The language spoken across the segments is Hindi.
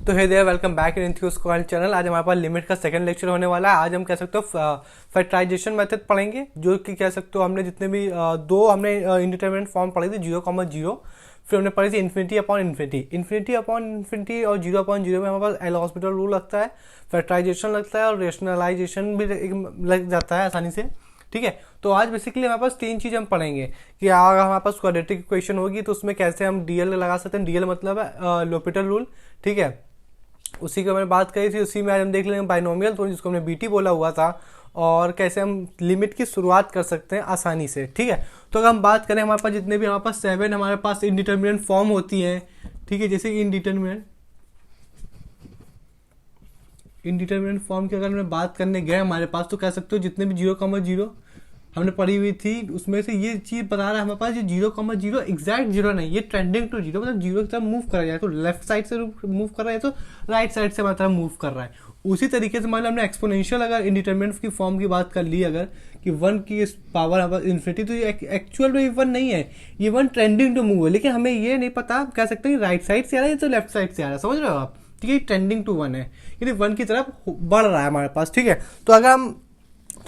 तो hey there, welcome back in enthuse square channel. आज हमारे पास लिमिट का सेकंड लेक्चर होने वाला है। आज हम कह सकते हो फैक्टराइजेशन मेथड पढ़ेंगे, जो कि कह सकते हो हमने जितने भी दो हमने इंडिटरमिनेट फॉर्म पढ़ी थी 0,0, फिर हमने पढ़ी थी infinity upon infinity. Infinity upon infinity और 0/0 में हमारे पास एल हॉस्पिटल रूल लगता है, फैक्टराइजेशन लगता है और रेशनलाइजेशन भी लग जाता है आसानी से। ठीक है, तो आज बेसिकली हमारे पास तीन चीज़ हम पढ़ेंगे कि अगर हमारे पास क्वाड्रेटिक इक्वेशन होगी तो उसमें कैसे हम डीएल लगा सकते हैं। डीएल मतलब है लोपिटल रूल। ठीक है, उसी की हमने बात करी थी। उसी में आज हम देख लेंगे बाइनोमियल, तो जिसको हमने बीटी बोला हुआ था, और कैसे हम लिमिट की शुरुआत कर सकते हैं आसानी से। ठीक है, तो अगर हम बात करें हमारे पास जितने भी हमारे पास 7 हमारे पास इनडिटरमिनेट फॉर्म होती हैं। ठीक है, जैसे कि इनडिटरमिनेट फॉर्म की अगर हमें बात करने गए हमारे पास, तो कह सकते हो जितने भी 0,0 हमने पढ़ी हुई थी उसमें से ये चीज़ बता रहा है हमारे पास, ये 0,0 एग्जैक्ट जीरो नहीं, ये ट्रेंडिंग टू जीरो, मतलब जीरो की तरफ मूव कर रहा है, तो लेफ्ट साइड से मूव कर रहा है तो राइट साइड से हमारी तरफ मूव कर रहा है। उसी तरीके से मान लो हमने एक्सपोनेंशियल अगर इंडिटरमिनेट की फॉर्म की बात कर ली, अगर कि 1 की पावर इन्फिनिटी, तो ये एक्चुअल में 1 नहीं है, ये 1 ट्रेंडिंग टू मूव है, लेकिन हमें ये नहीं पता कह सकते हैं राइट साइड से आ रहा है तो लेफ्ट साइड से आ रहा है। समझ रहे हो आप? ठीक है, ट्रेंडिंग टू 1 है, यानी 1 की तरफ बढ़ रहा है हमारे पास। ठीक है, तो अगर हम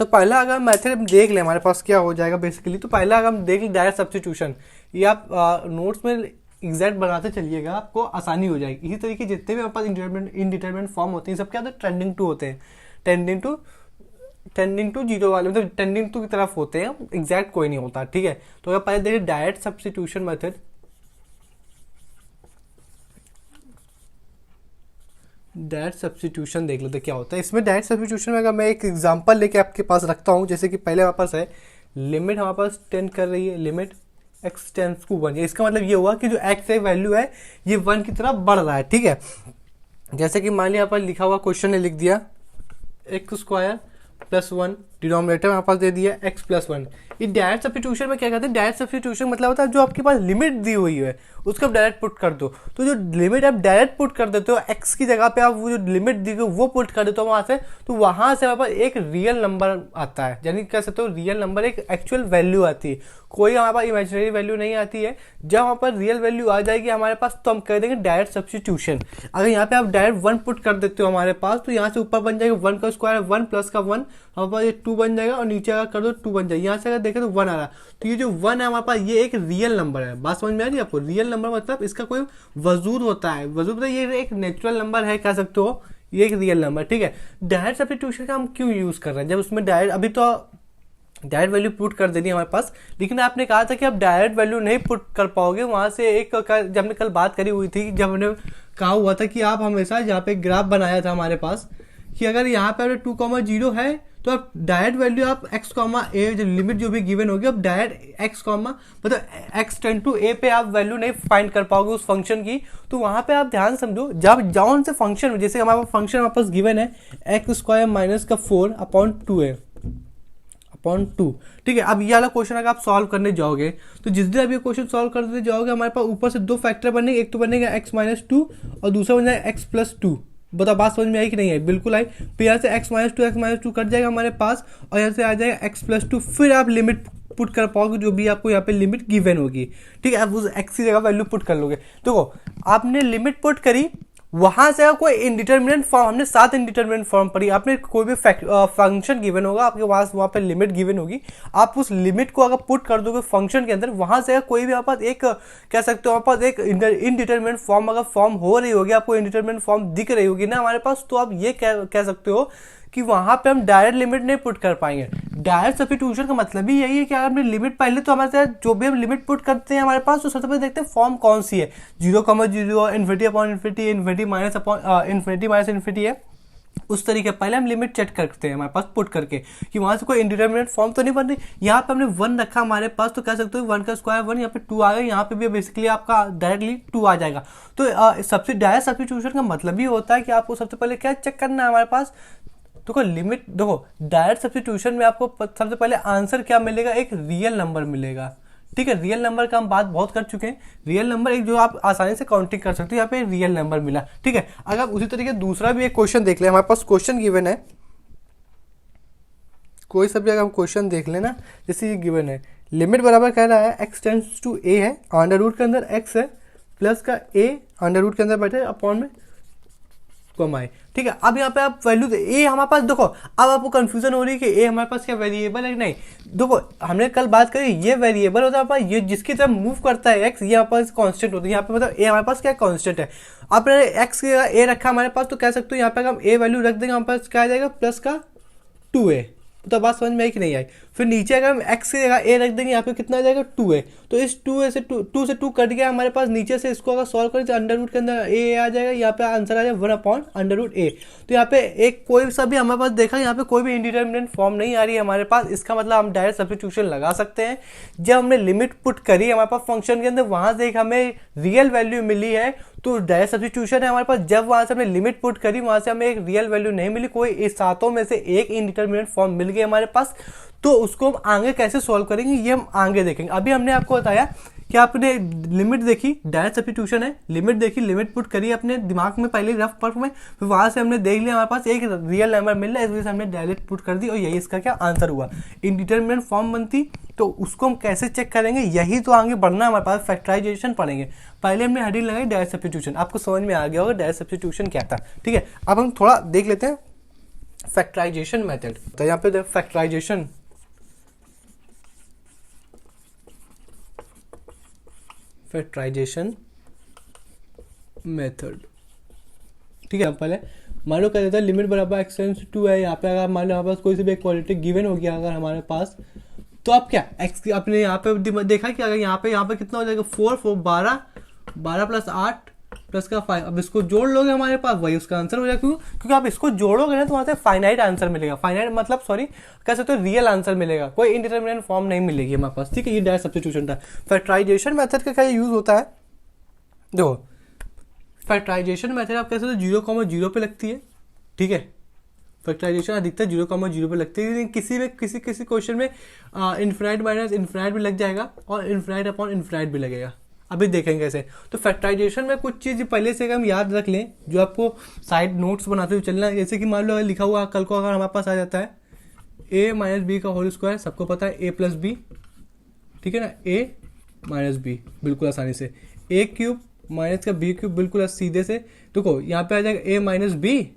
पहला अगर मेथड देख लें हमारे पास क्या हो जाएगा बेसिकली, तो पहला अगर हम देख लें डायरेक्ट सब्स्टिट्यूशन। ये आप नोट्स में एग्जैक्ट बनाते चलिएगा, आपको आसानी हो जाएगी। इसी तरीके जितने भी हमारे पास इनडिटरमिनेट फॉर्म होते हैं सब क्या होते हैं, ट्रेंडिंग टू होते हैं, टेंडिंग टू जीरो वाले, मतलब टेंडिंग टू की तरफ होते हैं, एग्जैक्ट कोई नहीं होता। ठीक है, तो अगर पहले देखिए direct substitution method, direct substitution देख लेते क्या होता है इसमें। डायरेक्ट सब्स्टिट्यूशन में अगर मैं एक एग्जांपल लेके आपके पास रखता हूँ, जैसे कि पहले हमारे पास है लिमिट हमारे पास टेंड कर रही है, लिमिट x टेंड्स टू 1। इसका मतलब ये हुआ कि जो x वैल्यू है ये 1 की तरफ बढ़ रहा है। ठीक है, जैसे कि मान लिया यहाँ पर लिखा हुआ क्वेश्चन ने लिख दिया x² + 1, डिनोमिनेटर हमारे पास दे दिया x+1। ये डायरेक्ट सब्स्टिट्यूशन में क्या कहते हैं, डायरेक्ट सब्स्टिट्यूशन मतलब होता है जो आपके पास लिमिट दी हुई है उसको आप डायरेक्ट पुट कर दो। तो जो लिमिट आप डायरेक्ट पुट कर देते हो x की जगह पे, आप वो जो लिमिट दी गई वो पुट कर देते हो वहां से, तो वहां से हमारे पास एक रियल नंबर आता है, यानी कह सकते हो रियल नंबर, एक एक्चुअल वैल्यू आती है, कोई हमारे पास इमेजिनरी वैल्यू नहीं आती है। जब हमारे पास रियल वैल्यू आ जाएगी हमारे पास, तो हम कर देंगे डायरेक्ट सब्स्टिट्यूशन। अगर यहाँ पे आप डायरेक्ट 1 पुट कर देते हो हमारे पास, तो यहाँ से ऊपर बन जाएगा 1 का स्क्वायर, 1 + का 1, हमारे पास ये 2 बन जाएगा, और नीचे अगर कर दो 2 बन जाएगा। यहाँ से अगर देखें तो 1 आ रहा, तो ये जो 1 है हमारे पास ये एक रियल नंबर है। बात समझ में आ रही है आपको? रियल नंबर मतलब इसका कोई वजूद होता है, वजूद मतलब ये एक नेचुरल नंबर है, कह सकते हो ये एक रियल नंबर। ठीक है, डायरेक्ट सब्स्टिट्यूशन का हम क्यों यूज कर रहे हैं, जब उसमें डायरेक्ट, अभी तो डायरेक्ट वैल्यू पुट कर देनी है हमारे पास, लेकिन आपने कहा था कि आप डायरेक्ट वैल्यू नहीं पुट कर पाओगे। वहां से एक जब हमने कल बात करी हुई थी, जब हमने कहा हुआ था कि आप हमेशा यहाँ पे ग्राफ बनाया था हमारे पास, कि अगर यहाँ पे 2,0 है तो आप डायरेक्ट वैल्यू आप x, a जो लिमिट जो भी गिवन होगी, आप डायरेक्ट x, मतलब x टेंड टू a पे आप वैल्यू नहीं फाइंड कर पाओगे उस फंक्शन की। तो वहां पे आप ध्यान समझो, जब जौन से फंक्शन में, जैसे हमारे फंक्शन हमारे पास गिवन है x² - 4/2। ठीक है, अब ये वाला क्वेश्चन अगर आप सॉल्व करने जाओगे, तो जिस दिन आप ये क्वेश्चन सॉल्व करते जाओगे हमारे पास ऊपर से दो फैक्टर बनेंगे, एक तो बनेगा x - 2 और दूसरा बन जाएगा x+2। बताओ बात समझ में आई कि नहीं आई? बिल्कुल आई। फिर यहाँ से x - 2 कट जाएगा हमारे पास, और यहाँ से आ जाएगा x+2। फिर आप लिमिट पुट कर पाओगे जो भी आपको यहाँ पे लिमिट गिवन होगी। ठीक है, आप उस x की जगह वैल्यू पुट कर लोगे। देखो आपने लिमिट पुट करी, वहां से कोई इंडिटरमिनेट फॉर्म, हमने 7 इंडिटरमिनेट फॉर्म पढ़ी, आपने कोई भी फंक्शन गिवन होगा आपके पास, वहां पे लिमिट गिवन होगी, आप उस लिमिट को अगर पुट कर दोगे फंक्शन के अंदर, वहां से कोई भी आपके पास एक, कह सकते हो आपके पास एक इनडिटरमिनेट फॉर्म अगर फॉर्म हो रही होगी, आपको इनडिटरमिनेट फॉर्म दिख रही होगी ना हमारे पास, तो आप ये कह सकते हो कि वहां पे हम डायरेक्ट लिमिट नहीं पुट कर पाएंगे। डायरेक्ट सब्स्टिट्यूशन का मतलब ही यही है कि अगर लिमिट, पहले तो हमारे साथ जो भी हम लिमिट पुट करते हैं हमारे पास, तो सबसे पहले देखते हैं फॉर्म कौन सी है, 0,0, infinity upon infinity, infinity minus upon infinity minus infinity है। उस तरीके पहले हम लिमिट चेक करते हैं हमारे पास पुट करके कि वहां से कोई इंडिटरमिनेट फॉर्म तो नहीं बन रही। यहाँ पे हमने 1 रखा हमारे पास, तो कह सकते हो 1 का स्क्वायर 1, यहाँ पे 2 आ गया, यहाँ पे भी बेसिकली आपका डायरेक्टली 2 आ जाएगा। तो सबसे डायरेक्ट सब्स्टिट्यूशन का मतलब ही होता है कि आपको सबसे पहले क्या चेक करना है हमारे पास, देखो लिमिट, देखो डायरेक्ट सब्स्टिट्यूशन में आपको सबसे पहले आंसर क्या मिलेगा, एक रियल नंबर मिलेगा। ठीक है, रियल नंबर का हम बात बहुत कर चुके हैं, रियल नंबर एक जो आप आसानी से काउंटिंग कर सकते हो, यहाँ पे रियल नंबर मिला। ठीक है, अगर उसी तरीके दूसरा भी एक क्वेश्चन देख ले, हमारे पास क्वेश्चन गिवन है, कोई सा भी अगर हम क्वेश्चन देख लेना, जैसे ये गिवन है, लिमिट बराबर कह रहा है x टेंड्स टू a है, अंडर रूट के अंदर x है, प्लस का a अंडर रूट के अंदर बैठे अपॉन में कॉमा ए, ठीक है। अब यहाँ पे आप वैल्यू ए हमारे पास देखो, अब आपको कंफ्यूजन हो रही है कि ए हमारे पास क्या वेरिएबल है, नहीं देखो हमने कल बात करी ये वेरिएबल होता है हमारे पास, ये जिसकी तरफ मूव करता है एक्स, ये हमारे पास कांस्टेंट होता है। यहाँ पे मतलब ए हमारे पास क्या कांस्टेंट है, आपने एक्स ए रखा हमारे पास तो कह सकते हो यहाँ पे हम ए वैल्यू रख देंगे, हमारे पास क्या आ जाएगा प्लस का 2a। तो बात समझ में आई कि नहीं आई। फिर नीचे अगर हम x की जगह a रख देंगे, यहाँ पे कितना आ जाएगा 2a। तो इस 2a से 2 कट गया हमारे पास, नीचे से इसको अगर सॉल्व करें तो अंडर रूट के अंदर a आ जाएगा, यहाँ पे आंसर आ जाएगा 1/√a। तो यहाँ पे एक कोई सा भी हमारे पास देखा, यहाँ पे कोई भी इंडिटरमिनेंट फॉर्म नहीं आ रही है हमारे पास, इसका मतलब हम डायरेक्ट सब्स्टिट्यूशन लगा सकते हैं। जब हमने लिमिट पुट करी हमारे पास फंक्शन के अंदर, वहां से एक हमें रियल वैल्यू मिली है तो डायरेक्ट सब्स्टिट्यूशन है हमारे पास। जब वहां से हमने लिमिट पुट करी, वहां से हमें एक रियल वैल्यू नहीं मिली, कोई इस सातों में से एक इंडिटरमिनेंट फॉर्म मिल गई हमारे पास, तो उसको हम आगे कैसे सॉल्व करेंगे ये हम आगे देखेंगे। अभी हमने आपको बताया कि आपने लिमिट देखी, डायरेक्ट सब्स्टिट्यूशन है, लिमिट देखी, लिमिट पुट करी अपने दिमाग में पहले रफ पर्फ में, फिर वहां से हमने देख लिया हमारे पास एक रियल नंबर मिल रहा है, इस वजह से हमने डायरेक्ट पुट कर दी और यही इसका क्या आंसर हुआ। इंडिटरमिनेंट फॉर्म बनती तो उसको हम कैसे चेक करेंगे, यही तो आगे बढ़ना हमारे पास, फैक्टराइजेशन पढ़ेंगे। पहले हमने हेडिंग लगाई डायरेक्ट सब्स्टिट्यूशन, आपको समझ में आ गया होगा डायरेक्ट सब्स्टिट्यूशन क्या था, ठीक है। अब हम थोड़ा देख लेते हैं फैक्टराइजेशन मेथड। तो यहाँ पे फैक्टराइजेशन मेथड, ठीक है। पहले मान लो क्या देता है, लिमिट बराबर x टेंड्स टू है। यहाँ पे अगर मान लो हमारे पास कोई से भी एक क्वालिटी गिवन हो गया अगर हमारे पास, तो आप क्या x आपने यहाँ पे देखा कि अगर यहाँ पे कितना हो जाएगा 4 12 प्लस 8 प्लस का 5। अब इसको जोड़ लोगे हमारे पास वही उसका आंसर हो जाएगा, क्योंकि आप इसको जोड़ोगे ना तो वहाँ से फाइनाइट आंसर मिलेगा। फाइनाइट मतलब सॉरी कह सकते हो रियल आंसर मिलेगा, कोई इंडिटरमिनेंट फॉर्म नहीं मिलेगी हमारे पास, ठीक है। ये डायरेक्ट सब्स्टिट्यूशन था। फैक्टराइजेशन मेथड का क्या यूज होता है, देखो फैक्टराइजेशन मेथड आप कह सकते हो 0,0 पे लगती है, ठीक है। फैक्टराइजेशन अधिकतर 0,0 पे लगती है, लेकिन किसी क्वेश्चन में इन्फिनाइट माइनस इन्फिनाइट भी लग जाएगा और इन्फिनाइट अपॉन इन्फिनाइट भी लगेगा, अभी देखेंगे कैसे। तो फैक्टराइजेशन में कुछ चीज़ पहले से हम याद रख लें जो आपको साइड नोट्स बनाते हुए चलना है। जैसे कि मान लो अगर लिखा हुआ कल को अगर हमारे पास आ जाता है a माइनस बी का होल स्क्वायर, सबको पता है a प्लस बी, ठीक है ना, a माइनस बी बिल्कुल आसानी से, a क्यूब माइनस का बी क्यूब बिल्कुल सीधे से। देखो यहाँ पे आ जाएगा a माइनस बी,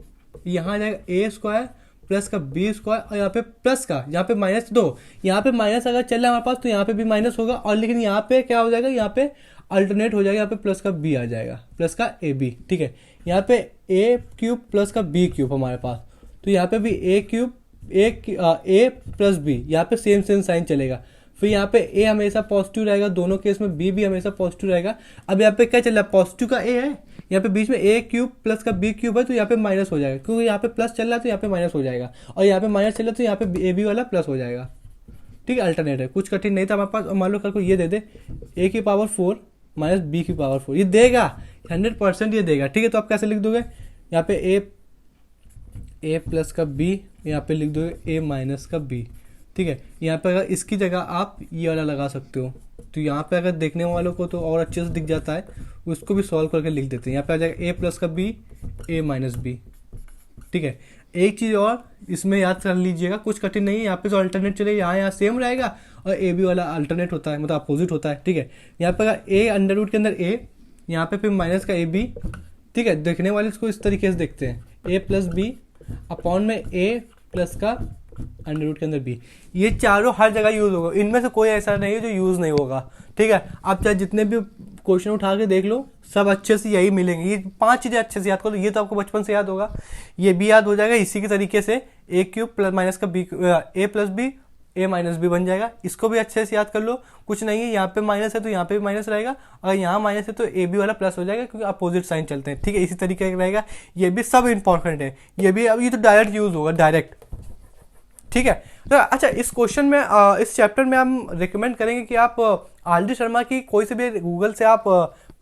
यहाँ आ जाएगा a स्क्वायर प्लस का बी स्क्वायर और यहाँ पे प्लस का, यहाँ पे माइनस दो, यहाँ पे माइनस अगर चल रहा है हमारे पास तो यहाँ पे भी माइनस होगा, और लेकिन यहाँ पे क्या हो जाएगा, यहाँ पे अल्टरनेट हो जाएगा, यहाँ पे प्लस का बी आ जाएगा, प्लस का ए बी, ठीक है। यहाँ पे ए क्यूब प्लस का बी क्यूब हमारे पास, तो यहाँ पे भी ए क्यूब ए प्लस बी, यहाँ पे सेम साइन चलेगा। फिर यहाँ पे ए हमेशा पॉजिटिव रहेगा दोनों केस में, बी भी हमेशा पॉजिटिव रहेगा। अब यहाँ पे क्या चल रहा है, पॉजिटिव का ए है, यहाँ पे बीच में ए क्यूब प्लस का बी क्यूब है, तो यहाँ पे माइनस हो जाएगा, क्योंकि यहाँ पे प्लस चल रहा है तो यहाँ पे माइनस हो जाएगा, और यहाँ पे माइनस चल रहा है तो यहाँ पे ए बी वाला प्लस हो जाएगा, ठीक है। अल्टरनेट है, कुछ कठिन नहीं था हमारे पास। मान लो कल को ये दे दे a की पावर 4 माइनस बी की पावर 4, ये देगा 100% ये देगा, ठीक है। तो आप कैसे लिख दोगे, यहाँ पे a प्लस का b, यहाँ पे लिख दोगे a माइनस का b, ठीक है। यहाँ पे अगर इसकी जगह आप ये वाला लगा सकते हो, तो यहाँ पे अगर देखने वालों को तो और अच्छे से दिख जाता है, उसको भी सॉल्व करके लिख देते हैं। यहाँ पे आ जाएगा a प्लस का b a माइनस b, ठीक है। एक चीज़ और इसमें याद कर लीजिएगा, कुछ कठिन नहीं है, यहाँ पे जो अल्टरनेट चलेगा यहाँ सेम रहेगा, और ए बी वाला अल्टरनेट होता है, मतलब अपोजिट होता है, ठीक है। यहाँ पे ए अंडर रूट के अंदर ए, यहाँ पे फिर माइनस का ए बी, ठीक है। देखने वाले इसको इस तरीके से देखते हैं, ए प्लस बी अपॉन में ए प्लस का अंडर रूट के अंदर बी, ये चारों हर जगह यूज होगा, इनमें से कोई ऐसा नहीं है जो यूज नहीं होगा, ठीक है। आप चाहे जितने भी क्वेश्चन उठा के देख लो, सब अच्छे से यही मिलेंगे। ये 5 चीजें अच्छे से याद करो, ये तो आपको बचपन से याद होगा, ये भी याद हो जाएगा इसी के तरीके से। ए क्यूब प्लस माइनस का बी, ए प्लस बी ए माइनस बी बन जाएगा, इसको भी अच्छे से याद कर लो। कुछ नहीं है, यहाँ पे माइनस है तो यहाँ पे भी माइनस रहेगा, और यहाँ माइनस है तो ए बी वाला प्लस हो जाएगा, क्योंकि अपोजिट साइन चलते हैं, ठीक है। इसी तरीके का रहेगा, ये भी सब इंपॉर्टेंट है, ये भी। अब ये तो डायरेक्ट यूज होगा, डायरेक्ट, ठीक है। तो अच्छा, इस क्वेश्चन में इस चैप्टर में हम रिकमेंड करेंगे कि आप आर.डी. शर्मा की कोई से भी गूगल से आप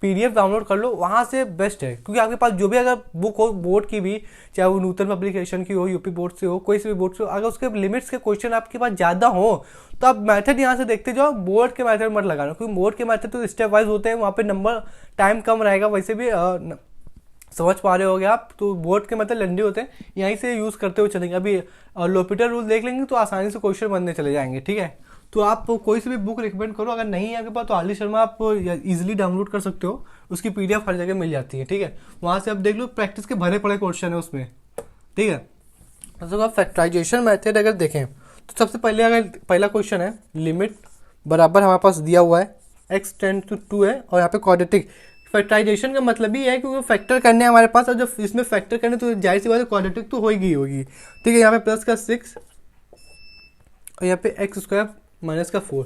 पीडीएफ डाउनलोड कर लो, वहाँ से बेस्ट है, क्योंकि आपके पास जो भी अगर बुक हो बोर्ड की भी, चाहे वो नूतन पब्लिकेशन की हो, यूपी बोर्ड से हो, कोई से भी बोर्ड से हो, अगर उसके लिमिट्स के क्वेश्चन आपके पास ज़्यादा हो तो आप मेथड यहाँ से देखते जाओ, बोर्ड के मेथड मत लगाना, क्योंकि बोर्ड के मेथड तो स्टेप वाइज होते हैं, वहाँ पे नंबर टाइम कम रहेगा, वैसे भी समझ पा रहे होगे आप। तो बोर्ड के मतलब लंडे होते हैं, यहीं से यूज़ करते हुए चलेंगे। अभी लोपिटर रूल देख लेंगे तो आसानी से क्वेश्चन बनने चले जाएंगे, ठीक है। तो आप कोई सी भी बुक रिकमेंड करो, अगर नहीं है आपके पास तो आरडी शर्मा आप इजीली डाउनलोड कर सकते हो, उसकी पीडीएफ हर जगह मिल जाती है, ठीक है। वहाँ से आप देख लो, प्रैक्टिस के भरे पड़े क्वेश्चन है उसमें, ठीक है। तो आप फैक्टराइजेशन मेथड अगर देखें तो सबसे पहले अगर पहला क्वेश्चन है, लिमिट बराबर हमारे पास दिया हुआ है x टेंड टू 2 है, और यहाँ पे क्वाड्रेटिक। फैक्टराइजेशन का मतलब ही है क्योंकि फैक्टर करने हमारे पास, और जब इसमें फैक्टर करने तो जाहिर सी बात है क्वाड्रेटिक तो होगी, ठीक है। यहाँ पे प्लस का 6 और यहाँ पे x² माइनस का 4।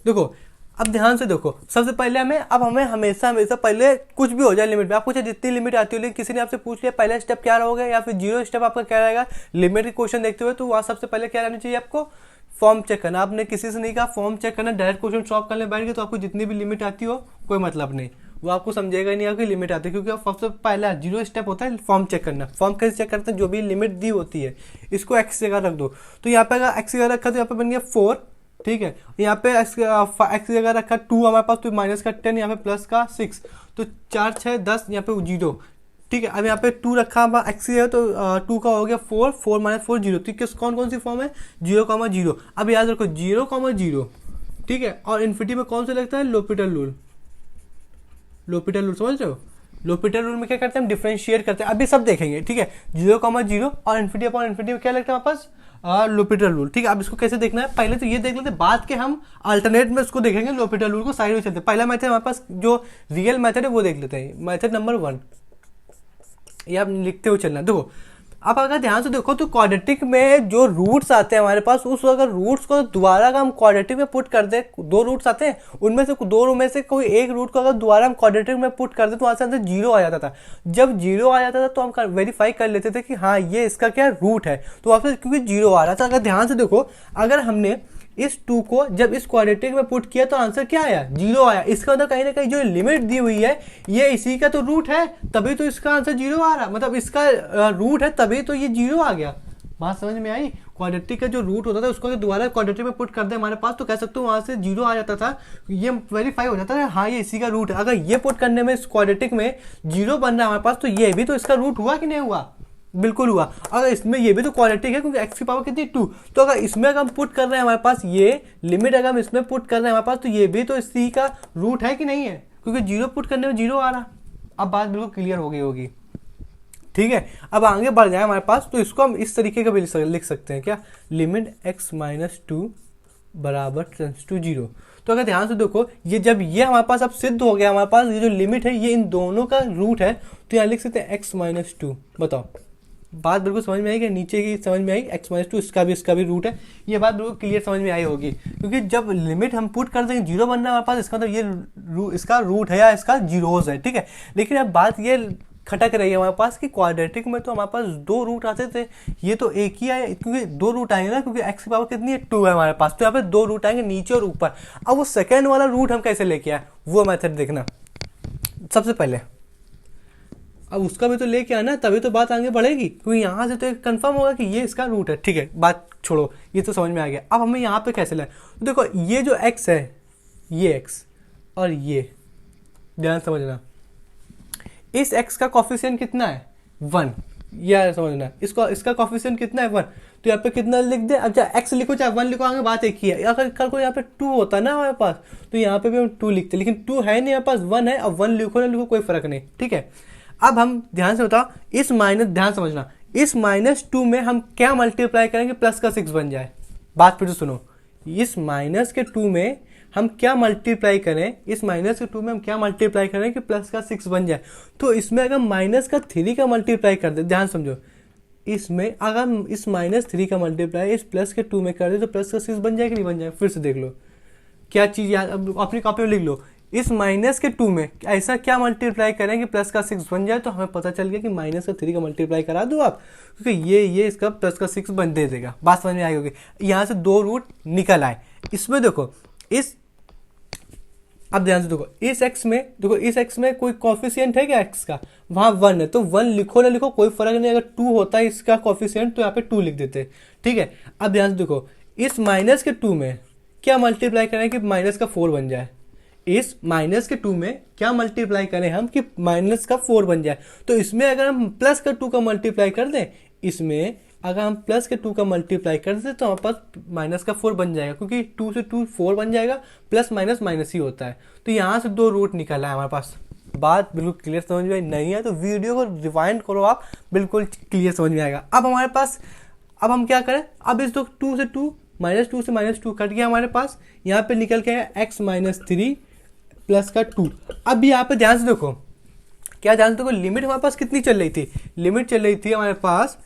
देखो अब ध्यान से देखो, सबसे पहले हमें हमेशा पहले कुछ भी हो जाए लिमिट में, आपको चाहे जितनी लिमिट आती हो, लेकिन किसी ने आपसे पूछ लिया पहला स्टेप क्या रहोगे या फिर जीरो स्टेप आपका क्या रहेगा लिमिट के क्वेश्चन देखते हुए, तो वहाँ सबसे पहले क्या रहना चाहिए आपको, फॉर्म चेक करना। आपने किसी से नहीं कहा फॉर्म चेक करना, डायरेक्ट क्वेश्चन सॉल्व करने बैठ गए तो आपको जितनी भी लिमिट आती हो कोई मतलब नहीं, वो आपको समझेगा ही नहीं आपकी लिमिट आती है, क्योंकि आप सबसे पहला जीरो स्टेप होता है फॉर्म चेक करना। फॉर्म कैसे चेक करते हैं, जो भी लिमिट दी होती है इसको एक्स जगह रख दो, तो यहाँ पे अगर एक्स जगह रखा तो यहाँ पे बन गया 4, ठीक है। यहाँ पे एक्स जगह रखा 2 हमारे पास, तो माइनस का 10, यहाँ पे प्लस का 6, तो 4 6 10, यहाँ पे 0, ठीक है। अब यहाँ पे 2 रखा हमारा एक्स है, तो 2 का हो गया 4, 4 माइनस 4 0, तो किस कौन सी फॉर्म है 0,0। अब याद रखो 0,0, ठीक है। और इन्फिनिटी में कौन सा लगता है, लोपिटल रूल, समझ रहे हो। लोपिटल रूल में क्या करते हैं हम, डिफरेंशिएट करते हैं, अभी सब देखेंगे, ठीक है। 0,0 और इन्फिनिटी अपॉन इन्फिनिटी में क्या लगता है हमारे पास, लोपिटल रूल, ठीक है। अब इसको कैसे देखना है, पहले तो ये देख लेते हैं, बाद के हम अल्टरनेट में उसको देखेंगे, लोपिटल रूल को साइड में चलते हैं। पहला मेथड हमारे पास जो रियल मेथड है वो देख लेते हैं, मेथड नंबर 1, ये आप लिखते हुए चलना। देखो अब अगर ध्यान से देखो तो क्वाड्रेटिक में जो रूट्स आते हैं हमारे पास, उस अगर रूट्स को दोबारा हम क्वाड्रेटिक में पुट कर दे, 2 रूट्स आते हैं, उनमें से 2 में से कोई एक रूट को अगर दोबारा हम क्वाड्रेटिक में पुट कर दे तो वहां से अंदर 0 आ जाता था। जब 0 आ जाता था तो हम वेरीफाई कर लेते थे कि हाँ ये इसका क्या रूट है, तो वहां से क्योंकि 0 आ रहा था। अगर ध्यान से देखो, अगर हमने इस 2 को जब इस क्वाड्रेटिक में पुट किया तो आंसर क्या आया, 0 आया। इसका मतलब कहीं ना कहीं जो लिमिट दी हुई है ये इसी का तो रूट है, तभी तो इसका आंसर 0 आ रहा, मतलब इसका रूट है तभी तो ये 0 आ गया। बात समझ में आई। क्वाड्रेटिक का जो रूट होता था उसको अगर दोबारा क्वाड्रेटिक में पुट कर दे हमारे पास तो कह सकते हो वहां से 0 आ जाता था, ये वेरीफाई हो जाता है हाँ ये इसी का रूट है। अगर ये पुट करने में इस क्वाड्रेटिक में 0 बन रहा है हमारे पास, तो ये भी तो इसका रूट हुआ कि नहीं हुआ, बिल्कुल हुआ। अगर इसमें ये भी तो क्वाड्रेटिक है क्योंकि x की पावर कितनी 2, तो अगर इसमें अगर हम पुट कर रहे हैं हमारे पास ये लिमिट, अगर हम इसमें पुट कर रहे हैं हमारे पास, तो ये भी तो इसी का रूट है कि नहीं है, क्योंकि 0 पुट करने में 0 आ रहा। अब बात बिल्कुल क्लियर हो गई होगी, ठीक है। अब आगे बढ़ जाए हमारे पास, तो इसको हम इस तरीके का भी लिख सकते हैं क्या, लिमिट x माइनस 2 बराबर टेंड्स टू 0। तो अगर ध्यान से देखो, ये जब ये हमारे पास अब सिद्ध हो गया, हमारे पास ये जो लिमिट है ये इन दोनों का रूट है, तो यहाँ लिख सकते हैं x माइनस 2। बताओ बात बिल्कुल समझ में आई कि नीचे की समझ में आई, x माइनस 2 इसका भी रूट है, ये बात बिल्कुल क्लियर समझ में आई होगी। क्योंकि जब लिमिट हम पुट कर देंगे 0 बनना हमारे पास, इसका मतलब ये इसका रूट है या इसका जीरोज है, ठीक है। लेकिन अब बात ये खटक रही है हमारे पास कि क्वाड्रेटिक में तो हमारे पास 2 रूट आते थे, ये तो एक ही आए, क्योंकि 2 रूट आएंगे ना, क्योंकि x की पावर कितनी है 2 है हमारे पास, तो यहाँ पे 2 रूट आएंगे नीचे और ऊपर। अब वो सेकेंड वाला रूट हम कैसे लेके आए वो मेथड देखना सबसे पहले। अब उसका भी तो लेके आना, तभी तो बात आगे बढ़ेगी, क्योंकि यहाँ से तो कंफर्म होगा कि ये इसका रूट है, ठीक है। बात छोड़ो, ये तो समझ में आ गया। अब हमें यहाँ पे कैसे लाए, तो देखो ये जो x है, ये x और ये ध्यान समझना, इस x का कॉफिशिएंट कितना है 1, यार समझना, इसका कॉफिशिएंट कितना है 1, तो यहाँ पे कितना लिख दे। अब चाहे x लिखो चाहे 1 लिखो, आगे बात एक ही है। अगर कल को यहाँ पे 2 होता ना हमारे पास, तो यहाँ पे भी हम 2 लिखते, लेकिन 2 है नहीं हमारे पास, 1 है। अब 1 लिखो ना लिखो कोई फर्क नहीं, ठीक है। अब हम ध्यान से बताओ, इस माइनस, ध्यान समझना, इस -2 में हम क्या मल्टीप्लाई करेंगे प्लस का 6 बन जाए। बात फिर से सुनो, इस माइनस के 2 में हम क्या मल्टीप्लाई करें, इस माइनस के 2 में हम क्या मल्टीप्लाई करें कि प्लस का 6 बन जाए। तो इसमें अगर माइनस का 3 का मल्टीप्लाई कर दे, ध्यान समझो, इसमें अगर हम इस -3 का मल्टीप्लाई इस प्लस के 2 में कर दे तो प्लस का 6 बन जाए कि नहीं बन जाए। फिर से देख लो क्या चीज़ याद, अपनी कॉपी में लिख लो, इस माइनस के 2 में ऐसा क्या मल्टीप्लाई करें कि प्लस का 6 बन जाए। तो हमें पता चल गया कि माइनस का 3 का मल्टीप्लाई करा दो आप, क्योंकि ये इसका प्लस का 6 बन दे देगा। बात समझ में आई होगी। यहाँ से 2 रूट निकल आए। इसमें देखो अब ध्यान से देखो, इस x में देखो, इस x में कोई कॉफिशिएंट है क्या x का, वहां 1 है, तो 1 लिखो ना लिखो कोई फर्क नहीं। अगर 2 होता है इसका कॉफिशिएंट तो यहाँ पे 2 लिख देते, ठीक है। अब ध्यान से देखो, इस माइनस के 2 में क्या मल्टीप्लाई करें कि माइनस का 4 बन जाए। इस माइनस के 2 में क्या मल्टीप्लाई करें हम कि माइनस का 4 बन जाए। तो इसमें अगर हम प्लस का 2 का मल्टीप्लाई कर दें, इसमें अगर हम प्लस के 2 का मल्टीप्लाई कर देते तो हमारे पास माइनस का 4 बन जाएगा, क्योंकि 2 से 2 4 बन जाएगा, प्लस माइनस माइनस ही होता है। तो यहाँ से 2 रूट निकला है हमारे पास। बात बिल्कुल क्लियर समझ में नहीं है तो वीडियो को रिवाइंड करो आप, बिल्कुल क्लियर समझ में आएगा। अब हमारे पास, अब हम क्या करें, अब इस 2 से 2 -2 से -2 कट गया हमारे पास, यहाँ पे निकल के है x - 3 प्लस का 2। अब यहाँ पे ध्यान से देखो, क्या ध्यान से देखो, लिमिट हमारे पास कितनी चल रही थी, लिमिट चल रही थी हमारे पास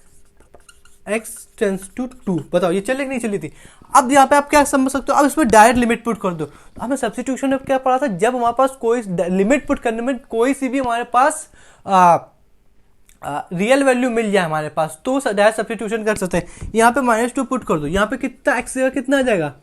x टेंस टू 2। बताओ ये चल रही कि नहीं चली थी। अब यहाँ पे आप क्या समझ सकते हो, अब इसमें डायरेक्ट लिमिट पुट कर दो। तो हमें सब्स्टिट्यूशन में क्या पढ़ा था, जब हमारे पास कोई लिमिट पुट करने में कोई सी भी हमारे पास रियल वैल्यू मिल जाए हमारे पास, तो डायरेक्ट सब्स्टिट्यूशन कर सकते हैं। यहाँ पे -2 पुट कर दो, यहाँ पे कितना x जगह कितना आ जाएगा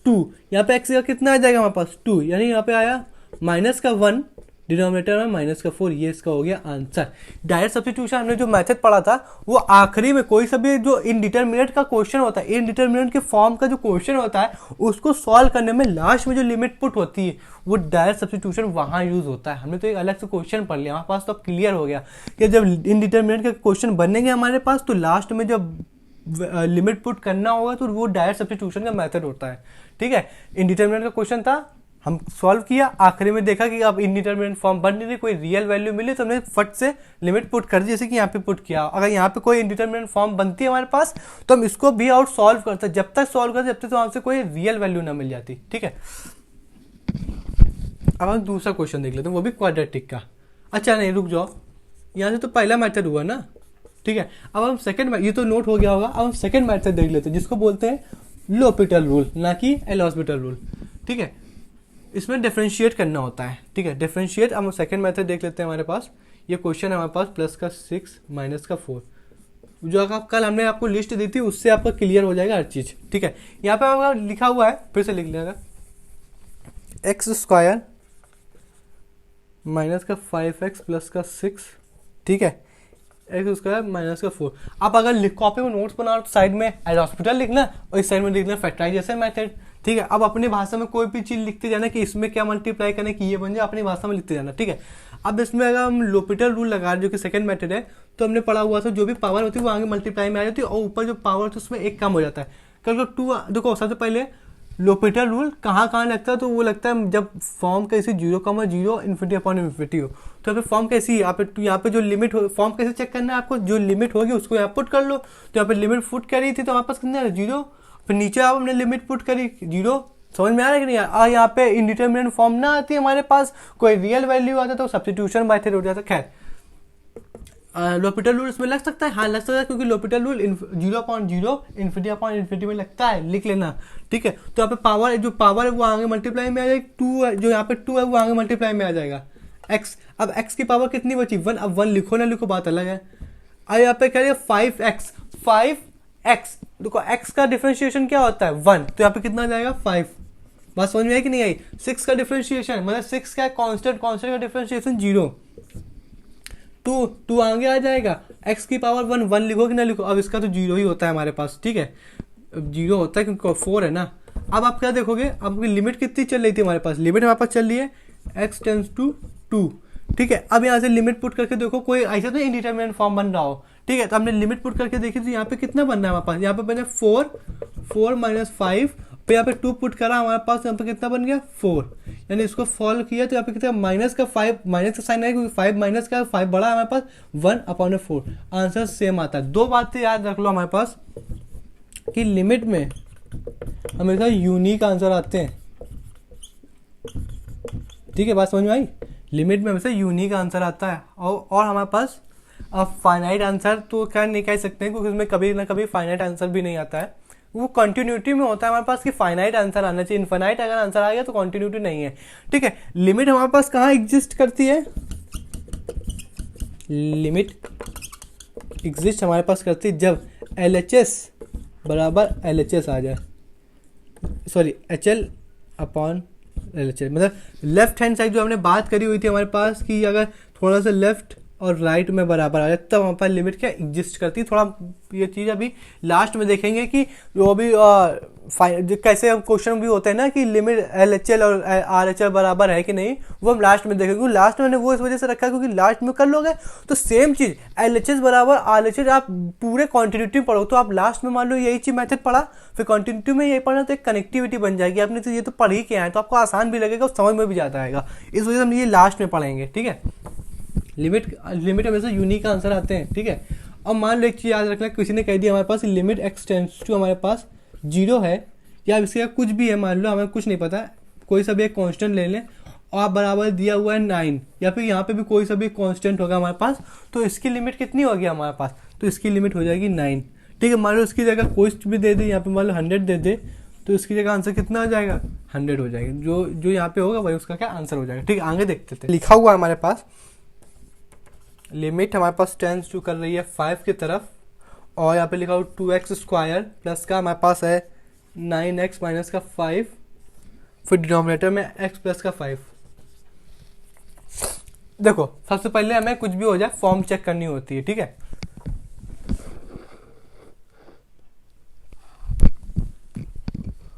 2, यहाँ पे x जगह कितना आ जाएगा हमारे पास 2, यानी यहाँ पे आया -1, डिनोमिनेटर में -4, ये इसका हो गया आंसर। डायरेक्ट सब्स्टिट्यूशन हमने जो मेथड पढ़ा था वो आखिरी में, कोई सा भी जो इनडिटरमिनेट का क्वेश्चन होता है, इनडिटरमिनेट के फॉर्म का जो क्वेश्चन होता है उसको सॉल्व करने में लास्ट में जो लिमिट पुट होती है वो डायरेक्ट सब्स्टिट्यूशन वहाँ यूज होता है। हमने तो एक अलग से क्वेश्चन पढ़ लिया हमारे पास, तो अब क्लियर हो गया कि जब इनडिटरमिनेट के क्वेश्चन बनेंगे हमारे पास तो लास्ट में जब लिमिट पुट करना होगा तो वो डायरेक्ट सब्स्टिट्यूशन का मेथड होता है। ठीक है, इनडिटरमिनेट का क्वेश्चन था, हम सॉल्व किया, आखिरी में देखा कि अब इनडिटरमिनेट फॉर्म बन नहीं रही, कोई रियल वैल्यू मिली तो हमने फट से लिमिट पुट कर दी, जैसे कि यहाँ पे पुट किया। अगर यहाँ पे कोई इनडिटरमिनेट फॉर्म बनती है हमारे पास तो हम इसको भी आउट सॉल्व करते हैं, जब तक सॉल्व करते जब तक तो हमसे कोई रियल वैल्यू ना मिल जाती। ठीक है, अब हम दूसरा क्वेश्चन देख लेते हैं, वो भी क्वाड्रेटिक का। अच्छा नहीं रुक जाओ, यहाँ से तो पहला मैथड हुआ ना। ठीक है, अब हम सेकंड, ये तो नोट हो गया होगा, अब हम सेकंड मैथड देख लेते हैं जिसको बोलते हैं l'Hopital रूल, ना कि l'Hospital रूल। ठीक है, इसमें डिफरेंशिएट करना होता है। ठीक है, डिफरेंशिएट, हम सेकंड मेथड देख लेते हैं। हमारे पास ये क्वेश्चन है हमारे पास प्लस का 6 माइनस का 4, जो अगर कल हमने आपको लिस्ट दी थी उससे आपका क्लियर हो जाएगा हर चीज़। ठीक है, यहाँ पे हमारा लिखा हुआ है, फिर से लिख लिया, x² माइनस का 5x प्लस का 6। ठीक है, x² माइनस का 4। अब अगर कॉपी में नोट्स बना रहे तो साइड में l'Hopital लिखना और इस साइड में लिखना फैक्टराइजेशन मेथड। ठीक है, अब अपनी भाषा में कोई भी चीज़ लिखते जाना कि इसमें क्या मल्टीप्लाई करना कि ये बन जाए, अपनी भाषा में लिखते जाना। ठीक है, अब इसमें अगर हम l'Hopital रूल लगा रहे जो कि सेकंड मेथड है, तो हमने पढ़ा हुआ था जो भी पावर होती है वो आगे मल्टीप्लाई में आ जाती है और ऊपर जो पावर होती है उसमें एक कम हो जाता है। कल 2 देखो, सबसे पहले l'Hopital रूल कहाँ लगता है, तो वो लगता है जब फॉर्म कैसी 0,0 ∞/∞ हो। तो यहाँ पे फॉर्म कैसी है, यहाँ पे जो लिमिट हो, फॉर्म कैसे चेक करना है आपको, जो लिमिट होगी उसको यहाँ पुट कर लो। तो यहाँ पे लिमिट पुट करी थी तो हमारे पास कितना है 0, फिर नीचे आप हमने लिमिट पुट करी 0। समझ में आ रहा है कि नहीं यार। यहाँ पे इनडिटरमिनेट फॉर्म ना आती है हमारे पास, कोई रियल वैल्यू आता तो सब्स्टिट्यूशन मेथड हो जाता। खैर l'Hopital रूल इसमें लग सकता है, हाँ लग सकता है, क्योंकि l'Hopital रूल 0,0 ∞/∞ में लगता है, लिख लेना। ठीक है, तो यहाँ पे पावर, जो पावर है वो आगे मल्टीप्लाई में आ जाएगी, 2 जो यहाँ पे 2 है वो आगे मल्टीप्लाई में आ जाएगा। x, अब x की पावर कितनी बची 1, अब 1 लिखो ना लिखो बात अलग है। अब यहाँ पे कह रहे 5x, देखो x का डिफरेंशिएशन क्या होता है 1, तो यहाँ पे कितना आ जाएगा 5। बात समझ में आई कि नहीं आई। 6 का डिफरेंशिएशन मतलब 6 का कांस्टेंट का डिफरेंशिएशन 0, 2 आगे आ जाएगा। x की पावर 1 लिखो कि ना लिखो, अब इसका तो 0 ही होता है हमारे पास। ठीक है, 0 होता है क्योंकि 4 है ना। अब आप क्या देखोगे, अब लिमिट कितनी चल रही थी हमारे पास, लिमिट हमारे पास चल रही है x टेंस टू 2। ठीक है, अब यहाँ से लिमिट पुट करके देखो, कोई ऐसा तो इनडिटरमिनेट फॉर्म बन रहा हो। ठीक है, तो हमने लिमिट पुट करके देखी तो यहाँ पे कितना बन रहा है हमारे पास, यहाँ पे बने 4 माइनस 5, फिर यहाँ पे 2 पुट करा हमारे पास, यहाँ पे कितना बन गया 4। यानी इसको सॉल्व किया तो यहाँ पे कितना माइनस का 5, माइनस का साइन है क्योंकि 5 माइनस का 5 बड़ा है हमारे पास 1/4। आंसर सेम आता है। 2 बातें याद रख लो हमारे पास कि लिमिट में हमेशा यूनिक आंसर आते हैं। ठीक है, बात समझ में आई। लिमिट में हमेशा यूनिक आंसर आता है और हमारे पास अब फाइनाइट आंसर तो क्या नहीं कह सकते हैं, क्योंकि उसमें कभी ना कभी फाइनाइट आंसर भी नहीं आता है, वो कंटिन्यूटी में होता है हमारे पास कि फाइनाइट आंसर आना चाहिए। इनफाइनाइट अगर आंसर आ गया तो कंटिन्यूटी नहीं है। ठीक है, लिमिट हमारे पास कहाँ एग्जिस्ट करती है, लिमिट एग्जिस्ट हमारे पास करती है जब LHS बराबर LHS आ जाए, सॉरी HL/LHS, मतलब लेफ्ट हैंड साइड जो हमने बात करी हुई थी हमारे पास कि अगर थोड़ा सा लेफ्ट और राइट में बराबर आ जाए तब हमारे पास लिमिट क्या एग्जिस्ट करती है। थोड़ा ये चीज़ अभी लास्ट में देखेंगे कि वो भी कैसे क्वेश्चन भी होते हैं ना कि लिमिट LHL और RHL बराबर है कि नहीं, वो हम लास्ट में देखेंगे। लास्ट में मैंने वो इस वजह से रखा है क्योंकि लास्ट में कर लोगे तो सेम चीज़ LHS बराबर RHS आप पूरे कॉन्टिन्यूटी पढ़ो तो आप लास्ट में मान लो यही चीज़ मेथड पढ़ा, फिर कॉन्टिन्यूटी में यही पढ़ना तो एक कनेक्टिविटी बन जाएगी। आपने तो ये तो पढ़ ही के आए तो आपको आसान भी लगेगा और समझ में भी जाता आएगा, इस वजह से हम ये लास्ट में पढ़ेंगे। ठीक है, लिमिट हमेशा यूनिक आंसर आते हैं। ठीक है, अब मान लो एक चीज़ याद रखना, किसी ने कह दिया हमारे पास लिमिट x टेंड्स टू हमारे पास 0 है या इसके कुछ भी है, मान लो हमें कुछ नहीं पता, कोई सा भी एक कांस्टेंट ले लें और आप बराबर दिया हुआ है 9 या फिर यहाँ पे भी कोई सा भी कांस्टेंट होगा हमारे पास, तो इसकी लिमिट कितनी होगी हमारे पास, तो इसकी लिमिट हो जाएगी 9। ठीक है, मान लो उसकी जगह कोई भी दे दे, यहाँ पे मान लो 100 दे दे तो इसकी जगह आंसर कितना आ जाएगा 100 हो जाएगा, जो यहाँ पे होगा वही उसका क्या आंसर हो जाएगा। ठीक है, आगे देखते थे, लिखा हुआ है हमारे पास लिमिट हमारे पास टेंड्स टू कर रही है 5 की तरफ और यहाँ पे लिखा हुआ 2x स्क्वायर प्लस का हमारे पास है 9x माइनस का 5, फिर डिनोमिनेटर में x प्लस का 5। देखो सबसे पहले हमें कुछ भी हो जाए फॉर्म चेक करनी होती है। ठीक है,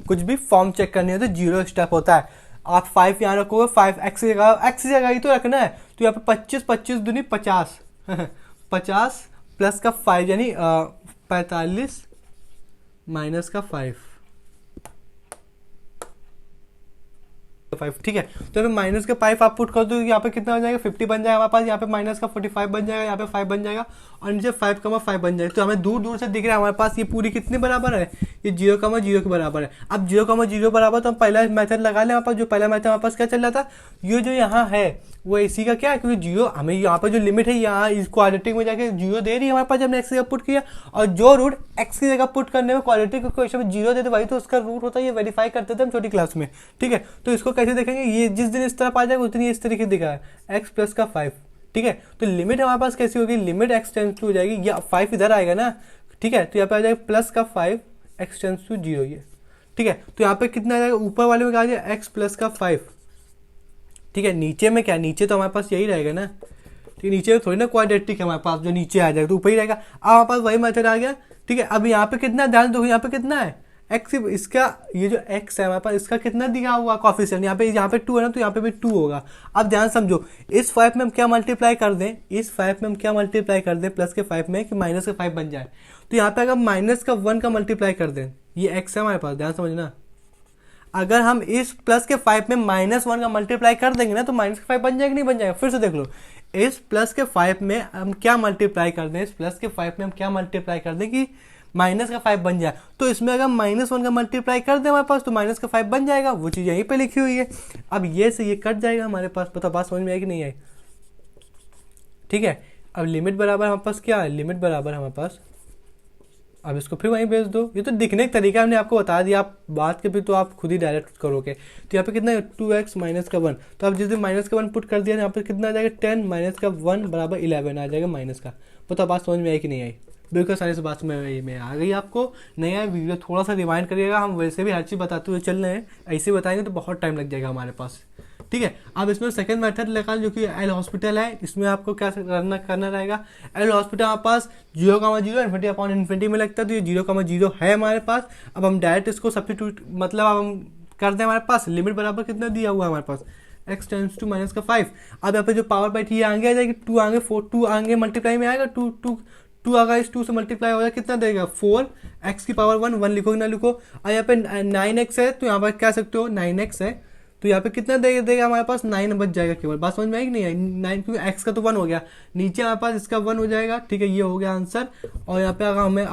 कुछ भी फॉर्म चेक करनी होती है, 0 स्टेप होता है। आप 5 यहाँ रखोगे, 5x की जगह ही तो रखना है, तो यहाँ पे 25 दूनी 50 50 प्लस का 5 यानी 45 माइनस का 5। ठीक है, तो यहाँ पे माइनस का 5 आप पुट कर दो, यहाँ पे कितना हो जाएगा 50 बन जाएगा हमारे पास, यहाँ पे माइनस का 45 बन जाएगा, यहाँ पे 5 बन जाएगा और नीचे 5,5 बन जाएगा। तो हमें दूर दूर से दिख रहा है हमारे पास ये पूरी कितने बराबर है, ये 0,0 के बराबर है। अब 0,0 बराबर तो हम पहला मेथड लगा लें। हमारे पास जो पहला मेथड हमारे पास क्या चल रहा था, ये जो यहाँ है वो इसी का क्या है, क्योंकि 0 हमें यहाँ पर जो लिमिट है यहाँ इस क्वाड्रेटिक में जाके 0 दे रही है हमारे पास, जब हमने x की जगह पुट किया, और जो रूट x की जगह पुट करने में क्वाड्रेटिक इक्वेशन में 0 देते भाई तो उसका रूट होता है, ये वेरीफाई करते थे हम छोटी क्लास में। ठीक है, तो इसको कैसे देखेंगे, ये जिस दिन इस तरफ आ जाएगा उस दिन इस तरीके दिखा है x प्लस का 5। ठीक है, तो लिमिट हमारे पास कैसी होगी, लिमिट x टेंड्स टू हो जाएगी, या 5 इधर आएगा ना। ठीक है, तो यहाँ पे आ जाएगा प्लस का 5 x टेंड्स टू 0 ये। ठीक है, तो यहाँ पे कितना आ जाएगा, ऊपर वाले में क्या आ जाएगा x प्लस का 5। ठीक है, नीचे में क्या, नीचे तो हमारे पास यही रहेगा ना। ठीक है, नीचे थोड़ी ना क्वाड्रेटिक है हमारे पास, जो नीचे आ जाएगा तो ऊपर ही रहेगा। अब हमारे पास वही मेथड आ गया। ठीक है, अब यहाँ पे कितना, ध्यान दो यहाँ पे कितना है x, इसका ये जो x है हमारे पास इसका कितना दिया हुआ कॉफिशिएंट, यहाँ पे 2 है ना, तो यहाँ पे भी 2 होगा। अब ध्यान समझो, इस 5 में हम क्या मल्टीप्लाई कर दें, इस 5 में हम क्या मल्टीप्लाई कर दें प्लस के 5 में कि माइनस का 5 बन जाए, तो यहाँ पे अगर माइनस का 1 का मल्टीप्लाई कर दें, ये x है हमारे पास, ध्यान समझना। अगर हम इस प्लस के 5 में -1 का मल्टीप्लाई कर देंगे ना तो माइनस का 5 बन जाएगा नहीं बन जाएगा, फिर से देख लो, इस प्लस के 5 में हम क्या मल्टीप्लाई कर दें, इस प्लस के 5 में हम क्या मल्टीप्लाई कर दें कि माइनस का 5 बन जाए, तो इसमें अगर -1 का मल्टीप्लाई कर दें हमारे पास तो माइनस का 5 बन जाएगा, वो चीज़ यहीं पे लिखी हुई है। अब ये से ये कट जाएगा हमारे पास, पता बात समझ में आई कि नहीं आई। ठीक है, अब लिमिट बराबर हमारे पास क्या है, लिमिट बराबर हमारे पास, अब इसको फिर वहीं भेज दो, ये तो दिखने का तरीका हमने आपको बता दिया, आप बात के भी तो आप खुद ही डायरेक्ट करोगे। तो यहाँ पे कितना है 2x माइनस का 1, तो अब जिस दिन माइनस का 1 पुट कर दिया यहाँ पे कितना आ जाएगा 10 माइनस का 1 बराबर 11 आ जाएगा माइनस का। पता बात समझ में आई कि नहीं आई, बिल्कुल सारी से बात में आ गई आपको। नहीं आया वीडियो थोड़ा सा रिवाइंड करिएगा, हम वैसे भी हर चीज़ बताते हुए चल रहे हैं, ऐसे बताएंगे तो बहुत टाइम लग जाएगा हमारे पास। ठीक है, अब इसमें सेकंड मेथड लगा जो कि एल हॉस्पिटल है, इसमें आपको क्या करना रहेगा, एल हॉस्पिटल हमारे पास 0,0 इन्फिनिटी अपॉन इन्फिनिटी में लगता है, तो ये 0,0 है हमारे पास। अब हम डायरेक्ट इसको सब्स्टिट्यूट मतलब अब हम कर दें, हमारे पास लिमिट बराबर कितना दिया हुआ है हमारे पास x टेंड्स टू माइनस का 5। अब यहाँ पे जो पावर बैठी है आगे आ जाएगी, 2 आगे 4 2 आगे मल्टीप्लाई में आएगा, 2 अगर इस 2 से मल्टीप्लाई हो जाए कितना देगा 4 x की पावर 1 लिखोगे ना लिखो। और यहाँ पे 9x है तो यहाँ पर कह सकते हो 9x है, तो यहाँ पे कितना देगा हमारे पास 9 बच जाएगा केवल। बात समझ में आई कि नहीं आई, 9 क्योंकि x का तो 1 हो गया, नीचे हमारे पास इसका 1 हो जाएगा। ठीक है, ये हो गया आंसर। और यहाँ पे अगर हमें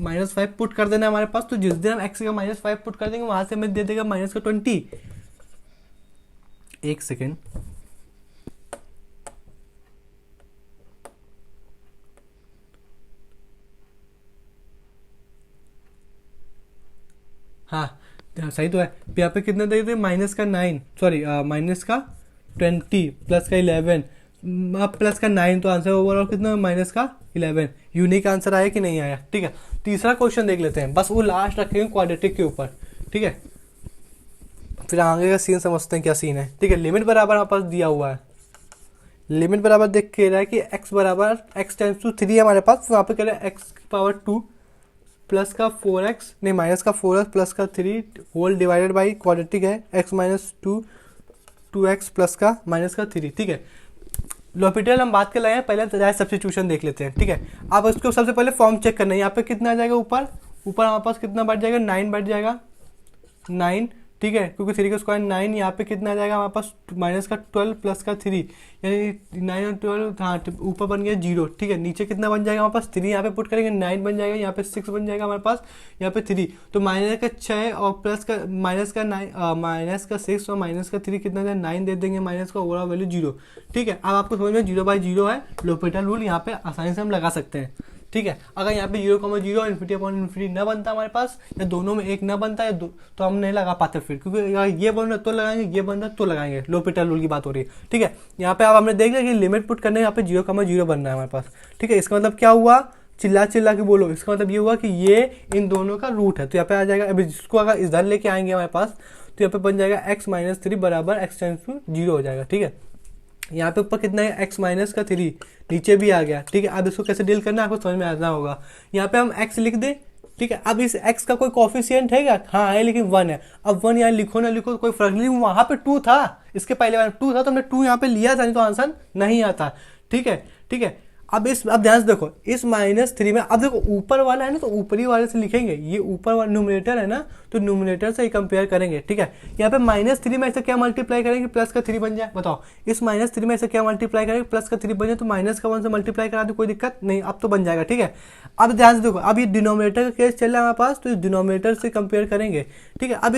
-5 पुट कर देना हमारे पास, तो जिस दिन हम x का -5 पुट कर देंगे वहां से हमें दे देगा -20। एक सेकेंड, हाँ सही तो है। यहाँ पे कितना देते माइनस का 9 सॉरी माइनस का 20 प्लस का 11 प्लस का 9, तो आंसर ओवरऑल कितना माइनस का 11। यूनिक आंसर आया कि नहीं आया। ठीक है, तीसरा क्वेश्चन देख लेते हैं, बस वो लास्ट रखेंगे क्वाड्रेटिक के ऊपर। ठीक है, फिर आगे का सीन समझते हैं क्या सीन है। ठीक है, लिमिट बराबर हमारे पास दिया हुआ है लिमिट बराबर देख के रहा है कि x बराबर x टेंस टू 3 है हमारे पास, तो यहाँ पे कह रहा है x की पावर 2 प्लस का 4x नहीं माइनस का 4x प्लस का 3 होल डिवाइडेड बाई क्वाड्रेटिक है x माइनस 2x प्लस का माइनस का 3। ठीक है, लॉपिटल हम बात कर रहे हैं, पहले डायरेक्ट सब्स्टिट्यूशन देख लेते हैं। ठीक है, अब उसको सबसे पहले फॉर्म चेक करना है। यहाँ पे कितना आ जाएगा, ऊपर हमारे पास कितना बढ़ जाएगा, 9 बढ़ जाएगा, 9। ठीक है, क्योंकि 3 का स्क्वायर 9, यहाँ पे कितना आ जाएगा हमारे पास माइनस का 12 प्लस का 3, यानी 9 और 12, हाँ ऊपर बन गया 0। ठीक है, नीचे कितना बन जाएगा हमारे पास 3, यहाँ पे पुट करेंगे 9 बन जाएगा, यहाँ पे 6 बन जाएगा हमारे पास, यहाँ पे 3, तो माइनस का 6 और प्लस का माइनस का 9, माइनस का 6 और माइनस का 3 कितना है 9 दे देंगे, माइनस का ओवरऑल वैल्यू 0। ठीक है, अब आपको समझ में 0/0 है, लोपिटल रूल यहाँ पे आसानी से हम लगा सकते हैं। ठीक है, अगर यहाँ पे 0,0 इन्फिनिटी अपॉन इन्फिनिटी न बनता हमारे पास, या दोनों में एक न बनता है तो हम नहीं लगा पाते फिर, क्योंकि ये बन रहा तो लगाएंगे, ये बन रहा तो लगाएंगे। लोपिटल रूल की बात हो रही है। ठीक है, यहाँ पे अब हमने देख लिया कि लिमिट पुट करने यहाँ पे 0,0 बन रहा है हमारे पास। ठीक है, इसका मतलब क्या हुआ, चिल्ला के बोलो, इसका मतलब ये हुआ कि ये इन दोनों का रूट है, तो यहाँ पे आ जाएगा। अभी जिसको अगर इधर लेके आएंगे हमारे पास, तो यहाँ पे बन जाएगा x माइनस 3 बराबर x टेंस टू 0 हो जाएगा। ठीक है, यहाँ पे ऊपर कितना है x माइनस का 3, नीचे भी आ गया। ठीक है, अब इसको कैसे डील करना है आपको समझ में आना होगा। यहाँ पे हम x लिख दे। ठीक है, अब इस x का कोई कॉफिशिएंट है क्या, हाँ है, लेकिन 1 है। अब 1 यहाँ लिखो ना लिखो कोई फर्क नहीं, वहां पे 2 था, इसके पहले वाला 2 था, तो हमने 2 यहाँ पे लिया था, नहीं तो आंसर नहीं आता। ठीक है, ठीक है, अब ध्यान से देखो, इस -3 में अब देखो ऊपर वाला है ना, तो ऊपरी वाले से लिखेंगे, ये ऊपर वाला न्यूमरेटर है ना, तो न्यूमरेटर से ही कंपेयर करेंगे। ठीक है, यहाँ पे -3 में ऐसे क्या मल्टीप्लाई करेंगे, प्लस का 3 बन जाए। बताओ, इस -3 में ऐसे क्या मल्टीप्लाई करेंगे, प्लस का 3 बन जाए, तो माइनस का 1 से मल्टीप्लाई करा दो, कोई दिक्कत नहीं, अब तो बन जाएगा। ठीक है, अब ध्यान से देखो, अब ये डिनोमिनेटर का केस चल रहा है हमारे पास, तो इस डिनोमिनेटर से कंपेयर करेंगे। ठीक है, अब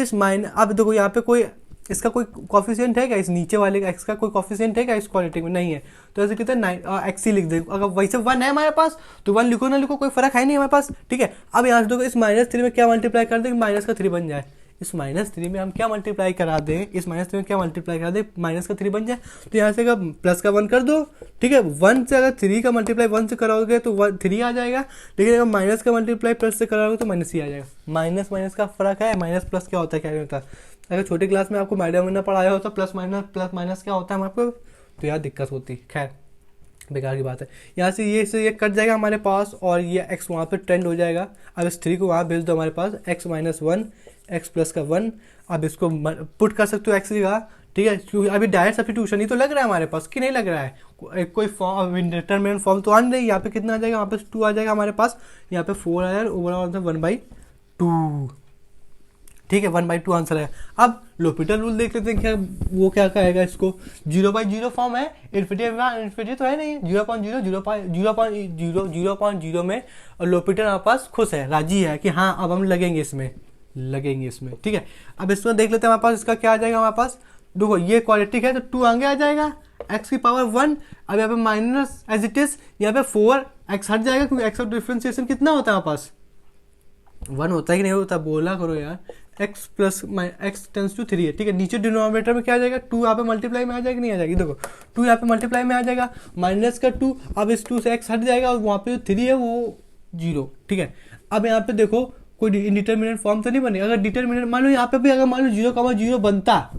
अब देखो यहाँ पे कोई इसका कोई कॉफिशिएंट है क्या, इस नीचे वाले का x का कोई कॉफिशिएंट है क्या, इस क्वाड्रेटिक में नहीं है, तो ऐसे कितना 9 x ही लिख दे। अगर वैसे 1 है हमारे पास, तो 1 लिखो ना लिखो कोई फर्क है नहीं हमारे पास। ठीक है, अब यहाँ से देखो, इस -3 में क्या मल्टीप्लाई कर दे, माइनस का 3 बन जाए। इस -3 में हम क्या मल्टीप्लाई करा दें, इस -3 में क्या मल्टीप्लाई करा दे, माइनस का 3 बन जाए, तो यहाँ से अगर प्लस का 1 कर दो। ठीक है, 1 से अगर 3 का मल्टीप्लाई 1 से कराओगे तो 3 आ जाएगा, लेकिन अगर माइनस का मल्टीप्लाई प्लस से कराओगे तो माइनस ही आ जाएगा। माइनस माइनस का फर्क है, माइनस प्लस क्या होता है क्या नहीं होता। अगर छोटी क्लास में आपको मैडम ने पढ़ाया हो तो प्लस माइनस क्या होता है आपको, तो यार दिक्कत होती। खैर बेकार की बात है। यहाँ से ये कट जाएगा हमारे पास, और ये x वहाँ पे ट्रेंड हो जाएगा। अब इस 3 को वहाँ भेज दो हमारे पास, x माइनस 1 x प्लस का 1। अब इसको पुट कर सकते हो x की जगह। ठीक है, क्योंकि अभी डायरेक्ट सब्स्टिट्यूशन ही तो लग रहा है हमारे पास, कि नहीं लग रहा है, कोई फॉर्म डिटरमिनेंट फॉर्म तो आ नहीं रही। यहाँ पे कितना आ जाएगा, वहाँ पे 2 आ जाएगा हमारे पास, यहाँ पे 4 आ जाएगा, ओवरऑल 1/2। ठीक है, 1/2 आंसर है। अब लोपिटल रूल देख लेते हैं, क्या वो क्या कहेगा इसको। 0/0 फॉर्म है, इन्फिनिटी तो है नहीं, 0.0 में, और लोपिटल हमारे पास खुश है, राजी है कि हाँ अब हम लगेंगे इसमें। ठीक है, अब इसमें देख लेते हैं हमारे पास इसका क्या आ जाएगा। हमारे पास देखो ये क्वाड्रेटिक है, तो 2 आगे आ जाएगा, x की पावर 1। अब यहाँ पे माइनस एज इट इज, यहाँ पे 4x हट जाएगा, क्योंकि x का डिफरेंशिएशन कितना होता है हमारे पास, 1 होता है कि नहीं होता, बोला करो यार। x plus x tends to 3 है। ठीक है, नीचे डिनोमिनेटर में क्या आ जाएगा, 2 यहाँ पे मल्टीप्लाई में आ जाएगा, नहीं आ जाएगी, देखो 2 यहाँ पे मल्टीप्लाई में आ जाएगा, माइनस का 2। अब इस 2 से x हट जाएगा, और वहाँ पे जो 3 है वो 0। ठीक है, अब यहाँ पे देखो कोई इंडिटरमिनेंट फॉर्म तो नहीं बनेगा। अगर डिटरमिनेंट मान लो यहाँ पे भी अगर मान लो 0,0 बनता,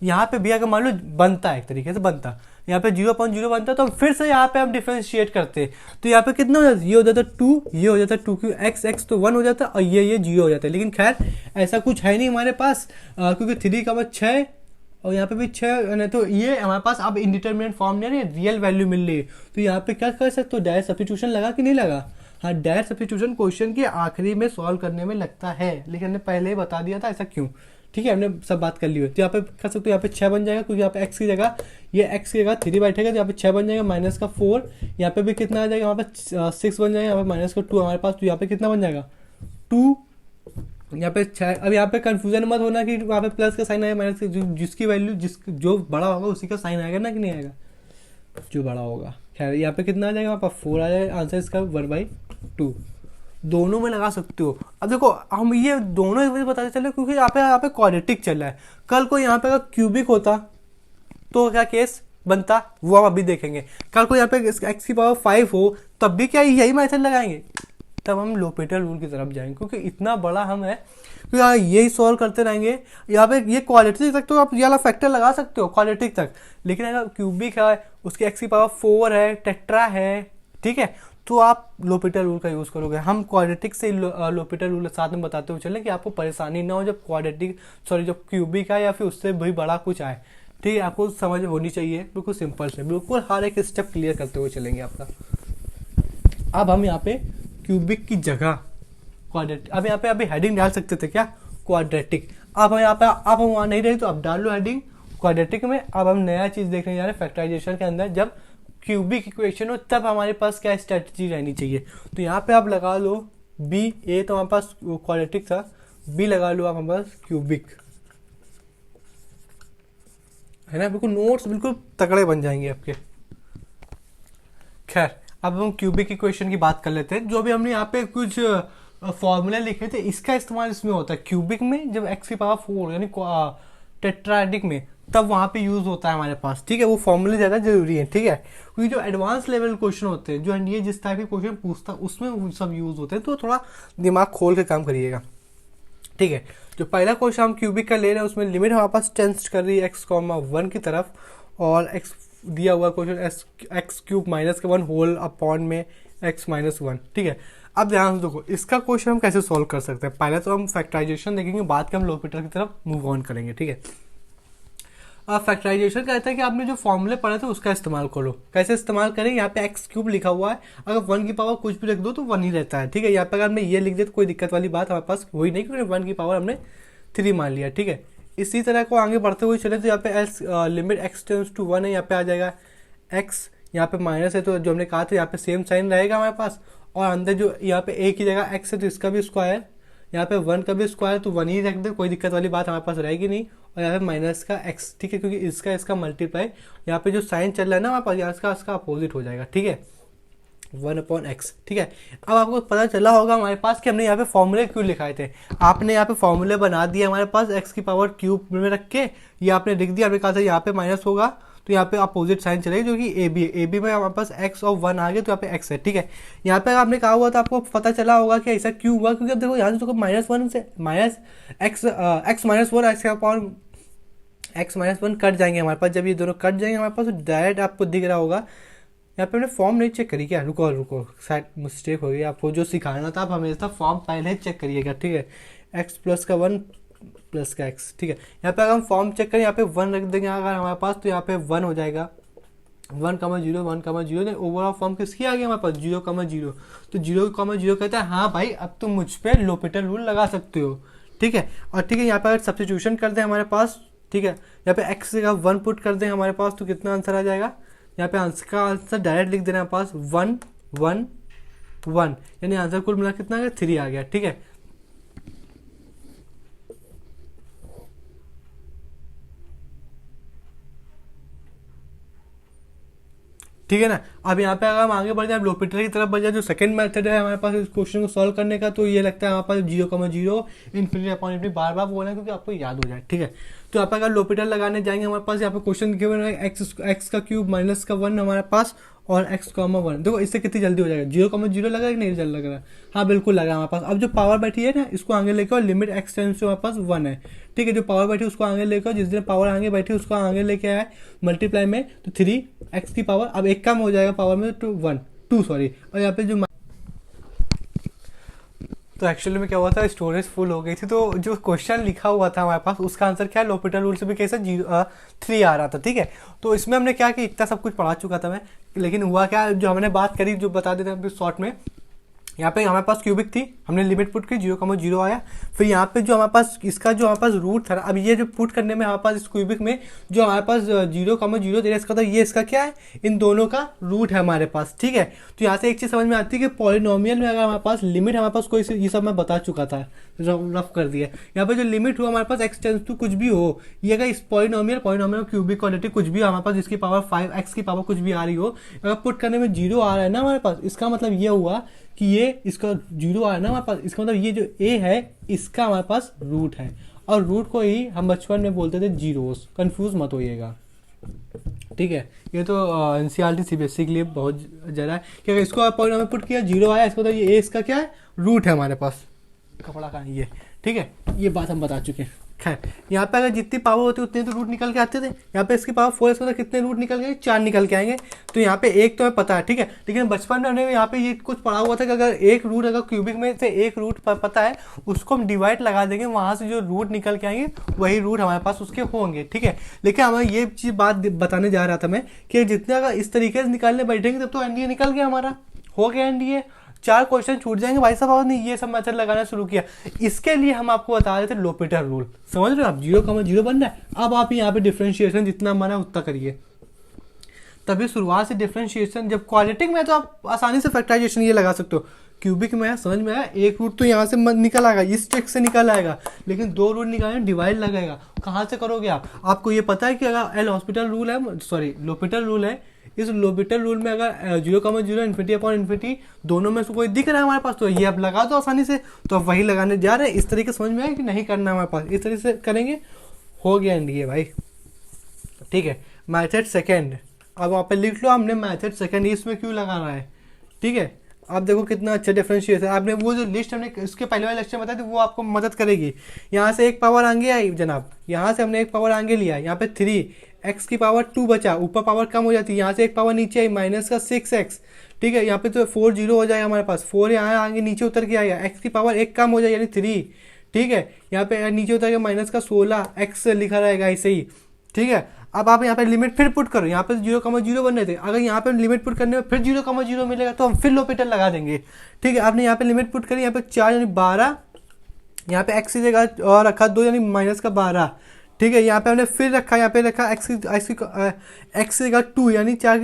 यहाँ पे भी अगर मान लो बनता, एक तरीके से बनता, यहाँ पे 0.0 बनता, तो फिर से यहाँ पे हम डिफरेंशिएट करते, तो यहाँ पे कितना हो जाता, ये हो जाता 2, ये हो जाता 2, क्योंकि x तो 1 हो जाता है, और ये 0 हो जाता है। लेकिन खैर ऐसा कुछ है नहीं हमारे पास, क्योंकि 3 का मतलब 6, और यहाँ पे भी 6 नहीं, तो ये हमारे पास अब इंडिटरमिनेंट फॉर्म नहीं है, रियल वैल्यू मिल रही है। तो यहाँ पे क्या कर सकते हो, डायरेक्ट सब्स्टिट्यूशन लगा कि नहीं लगा। हाँ, डायरेक्ट सब्स्टिट्यूशन क्वेश्चन के आखिरी में सॉल्व करने में लगता है, लेकिन हमने पहले ही बता दिया था ऐसा क्यों। ठीक है, हमने सब बात कर ली है। तो यहाँ पे कर सकते हो, यहाँ पे 6 बन जाएगा, क्योंकि यहाँ पे x की जगह ये x की जगह 3 बैठेगा, तो यहाँ पे 6 बन जाएगा, माइनस का 4। यहाँ पे भी कितना आ जाएगा, यहाँ पे 6 बन जाएगा, यहाँ पे माइनस का 2 हमारे पास, तो यहाँ पे कितना बन जाएगा 2, यहाँ पे 6। अब यहाँ पे कंफ्यूजन मत होना कि वहाँ पे प्लस का साइन आएगा, माइनस का, जिसकी वैल्यू जो बड़ा होगा उसी का साइन आएगा ना, कि नहीं आएगा, जो बड़ा होगा। खैर यहाँ पे कितना आ जाएगा, वहाँ पर 4 आ जाएगा, आंसर इसका 1/2। दोनों में लगा सकते हो। अब देखो हम ये दोनों एक वजह पता चले, क्योंकि यहाँ पे क्वाड्रेटिक चल रहा है। कल को यहाँ पे अगर क्यूबिक होता तो क्या केस बनता, वो हम अभी देखेंगे। कल को यहाँ पे x की पावर 5 हो, तब भी क्या यही मेथड लगाएंगे, तब हम लोपिटल रूल की तरफ जाएंगे, क्योंकि इतना बड़ा हम है तो यार यही सॉल्व करते रहेंगे। यहाँ पे ये क्वाड्रेटिक तक तो आप ये वाला फैक्टर लगा सकते हो क्वाड्रेटिक तक, लेकिन अगर क्यूबिक है, उसकी एक्स की पावर 4 है, टेट्रा है, ठीक है, तो आप लोपिटल रूल का यूज़ करोगे। हम क्वाड्रेटिक से लोपिटल रूल साथ में बताते हुए चलें कि आपको परेशानी ना हो जब क्वाड्रेटिक जब क्यूबिक आए या फिर उससे भी बड़ा कुछ आए, ठीक है, आपको समझ होनी चाहिए। बिल्कुल सिंपल से, बिल्कुल हर एक स्टेप क्लियर करते हुए चलेंगे आपका। अब हम यहाँ पे क्यूबिक की जगह क्वाड्रेटिक, अब यहाँ पे अभी हेडिंग डाल सकते थे क्या, क्वाड्रेटिक। अब हम यहाँ पे, अब हम वहाँ नहीं रहे तो अब डाल लो हेडिंग क्वाड्रेटिक में। अब हम नया चीज़ देखने जा रहे हैं फैक्टराइजेशन के अंदर, जब क्यूबिक इक्वेशन हो तब हमारे पास क्या स्ट्रेटजी रहनी चाहिए। तो यहाँ पे आप लगा लो बी, ए तो हमारे पास क्वाड्रेटिक था, बी लगा लो आप हमारे पास क्यूबिक, है ना। बिल्कुल नोट्स बिल्कुल तगड़े बन जाएंगे आपके। खैर, अब हम क्यूबिक इक्वेशन की बात कर लेते हैं। जो भी हमने यहाँ पे कुछ फॉर्मूले लिखे थे, इसका इस्तेमाल इसमें होता है क्यूबिक में, जब एक्स की पावर 4 यानी टेट्राहेड्रिक में, तब वहाँ पे यूज होता है हमारे पास, ठीक है। वो फॉर्मूले ज़्यादा जरूरी है, ठीक है, क्योंकि जो एडवांस लेवल क्वेश्चन होते हैं, जो एनडीए जिस टाइप के क्वेश्चन पूछता है उसमें वो सब यूज होते हैं, तो थोड़ा दिमाग खोल के काम करिएगा, ठीक है। जो पहला क्वेश्चन हम क्यूबिक का ले रहे हैं, उसमें लिमिट हमारे पास टेंस कर रही है एक्स कॉमा 1 की तरफ, और एक्स दिया हुआ क्वेश्चन एक्स क्यूब माइनस के 1 होल अपॉन में एक्स माइनस 1, ठीक है। अब ध्यान से देखो इसका क्वेश्चन हम कैसे सॉल्व कर सकते हैं। पहले तो हम फैक्टराइजेशन देखेंगे, बाद के हम लोपिटल की तरफ मूव ऑन करेंगे, ठीक है। अब फैक्टराइजेशन कहता है कि आपने जो फॉर्मूले पढ़े थे उसका इस्तेमाल करो। कैसे इस्तेमाल करें, यहाँ पे एक्स क्यूब लिखा हुआ है, अगर 1 की पावर कुछ भी रख दो तो 1 ही रहता है, ठीक है। यहाँ पे अगर हमने ये लिख दिया तो कोई दिक्कत वाली बात हमारे पास हुई नहीं, क्योंकि 1 की पावर हमने 3 मान लिया, ठीक है। इसी तरह को आगे बढ़ते हुए चले तो यहाँ पे as limit x tends to 1 है, यहाँ पे आ जाएगा एक्स, यहाँ पे माइनस है तो जो हमने कहा था यहाँ पे सेम साइन रहेगा हमारे पास, और अंदर जो यहाँ पे ए की जगह एक्स है तो इसका भी स्क्वायर, यहाँ पे 1 का भी स्क्वायर, तो 1 ही रख दे, कोई दिक्कत वाली बात हमारे पास रहेगी नहीं। और यहाँ पे माइनस का एक्स, ठीक है, क्योंकि इसका मल्टीप्लाई, यहाँ पे जो साइन चल रहा है ना हमारे पास, यहाँ इसका अपोजिट हो जाएगा, ठीक है, 1/x, ठीक है। अब आपको पता चला होगा हमारे पास कि हमने यहाँ पे फॉर्मूले क्यों लिखाए थे। आपने यहाँ पे फॉर्मूले बना दिए हमारे पास एक्स की पावर क्यूब में रख के, ये आपने लिख दिया, हमने कहा था यहाँ पे माइनस होगा तो यहाँ पे अपोजिट साइन चलेगी, जो कि ए बी है, ए बी में हमारे पास एक्स और 1 आ गया तो यहाँ पे एक्स है, ठीक है। यहाँ पे आपने कहा हुआ तो आपको पता चला होगा कि ऐसा क्यों हुआ, क्योंकि अब देखो यहाँ से तो -1 से माइनस एक्स माइनस 4 एक्स का पावर एक्स माइनस 1 कट जाएंगे हमारे पास। जब ये दोनों कट जाएंगे हमारे पास तो डायरेक्ट आपको दिख रहा होगा। यहाँ पे हमने फॉर्म नहीं चेक करी क्या, रुको शायद मिस्टेक हो गई, आपको जो सिखाना था आप हमेशा फॉर्म पहले चेक करिएगा, ठीक है। एक्स प्लस का 1 प्लस का एक्स, ठीक है। यहाँ पे अगर हम फॉर्म चेक करें, यहाँ पे 1 रख देंगे अगर हमारे पास, तो यहाँ पे 1 हो जाएगा, 1,0 1,0, ओवरऑल फॉर्म किसकी आ गई हमारे पास 0,0, तो 0,0 कहता है हाँ भाई अब तुम मुझ पे लोपिटल रूल लगा सकते हो, ठीक है। और ठीक है, यहाँ पे अगर सब्स्टिट्यूशन कर दें हमारे पास, ठीक है, यहाँ पे एक्स का 1 पुट कर दें हमारे पास, तो कितना आंसर आ जाएगा, यहाँ पे आंसर का आंसर डायरेक्ट लिख देना हमारे पास 1 1 1, यानी आंसर कुल मिला कितना आ गया 3 आ गया, ठीक है। ठीक है ना। अब यहाँ पे अगर हम आगे बढ़ जाए, लोपिटल की तरफ बढ़ जाए, जो सेकंड मेथड है हमारे पास इस क्वेश्चन को सॉल्व करने का, तो ये लगता है हमारे पास 0,0 इन्फिनिटी अपॉन इन्फिनिटी बार बार बोलना है क्योंकि आपको याद हो जाए, ठीक है। तो यहाँ पे अगर लोपिटल लगाने जाएंगे हमारे पास यहाँ पे क्वेश्चन गिवन है एक्स का क्यूब माइनस का 1 हमारे पास और एक्स कॉमा 1, देखो इससे कितनी जल्दी हो जाएगा, 0,0 लगा कि नहीं जल्दी लग रहा है, हाँ बिल्कुल लगा हमारे पास। अब जो पावर बैठी है ना इसको आगे लेकर, लिमिट एक्स टेंस हमारे पास 1 है, ठीक है। जो पावर बैठी उसको आगे लेकर, जिस दिन पावर आगे बैठी उसको आगे लेके आया मल्टीप्लाई में, तो 3x की पावर अब एक कम हो जाएगा पावर में, तो 2 सॉरी। और यहाँ पे जो तो एक्चुअली में क्या हुआ था, स्टोरेज फुल हो गई थी, तो जो क्वेश्चन लिखा हुआ था हमारे पास उसका आंसर क्या है, लोपिटल रूल से भी कैसे 3 आ रहा था, ठीक है। तो इसमें हमने क्या कि इतना सब कुछ पढ़ा चुका था मैं, लेकिन हुआ क्या, जो हमने बात करी जो बता देते हैं शॉर्ट में, यहाँ पे हमारे पास क्यूबिक थी, हमने लिमिट पुट की 0,0 आया, फिर यहाँ पे जो हमारे पास इसका जो हमारे पास रूट था, अब ये जो पुट करने में हमारे पास इस क्यूबिक में जो हमारे पास 0,0 दे रहा है, इसका तो ये इसका क्या है, इन दोनों का रूट है हमारे पास, ठीक है। तो यहाँ से एक चीज़ समझ में आती है कि पॉलिनोमियल में अगर हमारे पास लिमिट हमारे पास कोई, ये सब मैं बता चुका था, रफ कर दिया। यहाँ पे जो लिमिट हुआ हमारे पास एक्स टेंस टू कुछ भी हो, ये अगर इस पॉलिनोमियल क्यूबिक क्वाड्रेटिक कुछ भी हमारे पास जिसकी पावर 5x की पावर कुछ भी आ रही हो, अगर पुट करने में 0 आ रहा है ना हमारे पास, इसका मतलब ये हुआ कि ये इसका 0 आ रहा है ना हमारे पास, इसका मतलब ये जो a है इसका हमारे पास रूट है, और रूट को ही हम बचपन में बोलते थे जीरोस, कंफ्यूज मत होइएगा, ठीक है, ये तो एनसीईआरटी सीबीएसई के लिए बहुत ज़्यादा है कि अगर इसको आप पॉइंट में पुट किया 0 आया, इसको तो ये ए इसका क्या है, रूट है हमारे पास, कपड़ा का ये। ठीक है, ये बात हम बता चुके हैं। खैर, यहाँ पे अगर जितनी पावर होती है उतने तो रूट निकल के आते थे। यहाँ पे इसकी पावर 4 इसमें कितने रूट निकल गए, 4 निकल के आएंगे। तो यहाँ पे एक तो हमें पता है, ठीक है, लेकिन बचपन में हमने यहाँ पे ये कुछ पढ़ा हुआ था कि अगर एक रूट, अगर क्यूबिक में से एक रूट पता है, उसको हम डिवाइड लगा देंगे, वहाँ से जो रूट निकल के आएंगे वही रूट हमारे पास उसके होंगे। ठीक है, लेकिन हमें ये चीज़ बात बताने जा रहा था मैं कि जितने अगर इस तरीके से निकालने बैठेंगे तब तो एनडीए निकल गया, हमारा हो गया एनडीए, 4 क्वेश्चन छूट जाएंगे भाई साहब। आपने ये सब मेथड लगाना शुरू किया। इसके लिए हम आपको बता रहे थे लोपिटर रूल, समझ रहे हो आप, 0,0 बन रहा है। अब आप यहाँ पे डिफरेंशिएशन जितना मन है उतना करिए, तभी शुरुआत से डिफरेंशिएशन। जब क्वाड्रेटिक में तो आप आसानी से फैक्टराइजेशन ये लगा सकते हो, क्यूबिक में समझ में आया, एक रूट तो यहाँ से निकल आएगा, इस ट्रिक से निकल आएगा, लेकिन 2 रूट निकालने डिवाइड लगेगा। कहाँ से करोगे आप, आपको ये पता है कि अगर एल हॉस्पिटल रूल है, सॉरी लोपिटर रूल है, इस लोपिटर रूल में अगर 0,0 इन्फिनिटी अपॉन इन्फिनिटी दोनों में से कोई दिख रहा है हमारे पास, तो ये आप लगा दो आसानी से। तो आप वही लगाने जा रहे हैं। इस तरीके समझ में आया कि नहीं करना हमारे पास, इस तरीके से करेंगे, हो गया एनडीए भाई। ठीक है, मैथड सेकेंड, अब वहाँ पे लिख लो हमने मैथड सेकेंड, इसमें क्यों लगाना है। ठीक है, आप देखो कितना अच्छा डिफरेंशिएशन, आपने वो जो लिस्ट हमने इसके पहले वाले लेक्चर में बताया थी वो आपको मदद करेगी। यहाँ से एक पावर आगे आई जनाब, यहाँ से हमने एक पावर आगे लिया, यहाँ पे 3 x की पावर 2 बचा, ऊपर पावर कम हो जाती है, यहाँ से एक पावर नीचे आई माइनस का 6x। ठीक है, यहाँ पे तो 4 0 हो जाएगा हमारे पास, 4 यहाँ आगे नीचे उतर के आएगा, x की पावर 1 कम हो जाएगी यानी 3। ठीक है, यहाँ पे नीचे उतर के माइनस का 16x लिखा रहेगा ऐसे ही। ठीक है, अब आप यहाँ पे लिमिट फिर पुट करो, यहाँ पे 0,0 बन रहे थे, अगर यहाँ पे लिमिट पुट करने में फिर 0,0 मिलेगा तो हम फिर लोपिटर लगा देंगे। ठीक है, आपने यहाँ पे लिमिट पुट करी, यहाँ पे 4 यानी 12, यहाँ पे x की जगह और रखा 2 यानी माइनस का 12। ठीक है, यहाँ पे हमने फिर रखा, यहाँ पे रखा x की जगह 2 यानी 4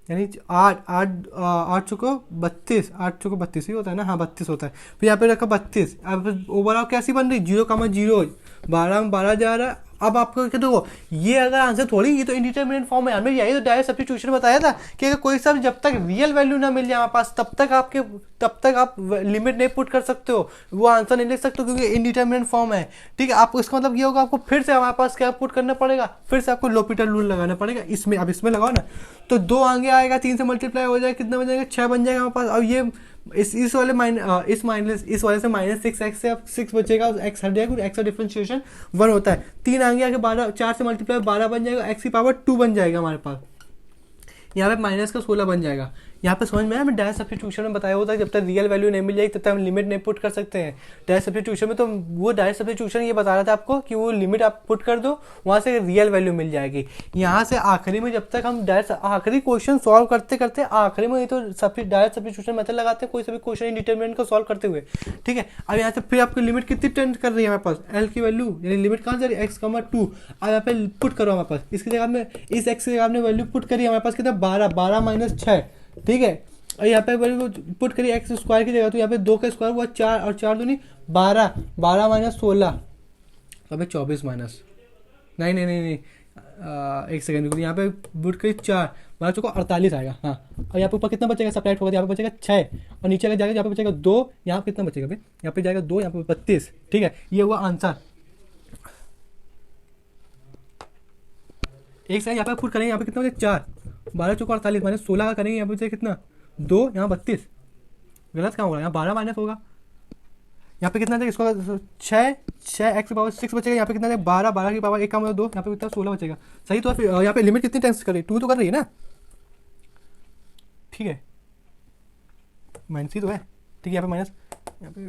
यानी 8 चौको 32, 8 चौको 32 ही होता है ना, हाँ 32 होता है। फिर यहाँ पे रखा 32, अब ओवरऑल कैसी बन रही, 0,0, 12 में 12 जा रहा है। अब आपको क्या देखो, ये अगर आंसर थोड़ी, ये तो इंडिटरमिनेट फॉर्म है, हमें यही तो डायरेक्ट सब्स्टिट्यूशन बताया था कि अगर कोई सब जब तक रियल वैल्यू ना मिल जाए हमारे पास तब तक आप लिमिट नहीं पुट कर सकते हो, वो आंसर नहीं लिख सकते हो, क्योंकि इंडिटरमिनेट फॉर्म है। ठीक है, आपको इसका मतलब ये होगा, आपको फिर से हमारे पास क्या पुट करना पड़ेगा, फिर से आपको लोपिटर रूल लगाना पड़ेगा इसमें। अब इसमें लगाओ ना, तो 2 आगे आएगा, 3 से मल्टीप्लाई हो जाएगा, कितना बन जाएगा, 6 बन जाएगा हमारे पास। अब ये इस वाले इस वाले से -6x से अब 6 बचेगा, x हट जाएगा, x का डिफरेंशिएशन 1 होता है। 3 आगे आके 12, 4 से मल्टीप्लाई 12 बन जाएगा, x की पावर 2 बन जाएगा हमारे पास, यहाँ पे माइनस का 16 बन जाएगा। यहाँ पे समझ में आया, मैं डायरेक्ट सब्स्टिट्यूशन में बताया होता है जब तक रियल वैल्यू नहीं मिल जाएगी तब तक हम लिमिट नहीं पुट कर सकते हैं। डायरेक्ट सब्स्टिट्यूशन में तो वो डायरेक्ट सब्स्टिट्यूशन ये बता रहा था आपको कि वो लिमिट आप पुट कर दो, वहाँ से रियल वैल्यू मिल जाएगी। यहाँ से आखिरी में जब तक हम डायरेक्ट आखिरी क्वेश्चन सॉल्व करते करते आखिरी में ये तो डायरेक्ट सब्स्टिट्यूशन मेथड लगाते हैं कोई सभी क्वेश्चन इंडिटरमिनेंट को सॉल्व करते हुए। ठीक है, अब यहाँ से फिर आपकी लिमिट कितनी टेंड कर रही है हमारे पास, एल की वैल्यू यानी लिमिट कहाँ जा रही है, x, 2। अब यहाँ पे पुट करो हमारे पास, इसकी जगह में इस x की जगह आपने वैल्यू पुट करी हमारे पास कितना 12 माइनस 6। ठीक है, और यहाँ पे वैल्यू पुट करी x स्क्वायर की जगह, तो यहाँ पे 2 का स्क्वायर हुआ 4 और 4 दूनी 12, 12 माइनस 16, तो अभी 24 माइनस नहीं एक सेकंड, यहाँ पे पुट करी 4, 12 चौको 48 आएगा। हाँ, और यहाँ पे ऊपर कितना बचेगा, सब्ट्रैक्ट होगा, यहाँ पे बचेगा 6 और नीचे अगर जाएगा यहाँ पे बचेगा 2, यहाँ पे कितना बचेगा भाई, यहाँ पे जाएगा 2, यहाँ पे 32। ठीक है, ये हुआ आंसर। एक सेकंड यहाँ पे पुट करेंगे, यहाँ पे कितना बचेगा 4, 12 चौको 48 माइनस 16 का करेंगे, यहाँ पे बचेगा कितना 2, यहाँ 32, गलत कहाँ होगा, यहाँ 12 माइनस होगा, यहाँ पे कितना इसको 6 x की पावर 6 बचेगा, यहाँ पे कितना 12, 12 की पावर 1 कम 2, यहाँ पे कितना 16 बचेगा। सही तो फिर यहाँ पे लिमिट कितनी टाइम्स कर रही है, 2 तो कर रही है ना। ठीक है, माइनस ही तो है। ठीक है, यहाँ पे माइनस, यहाँ पे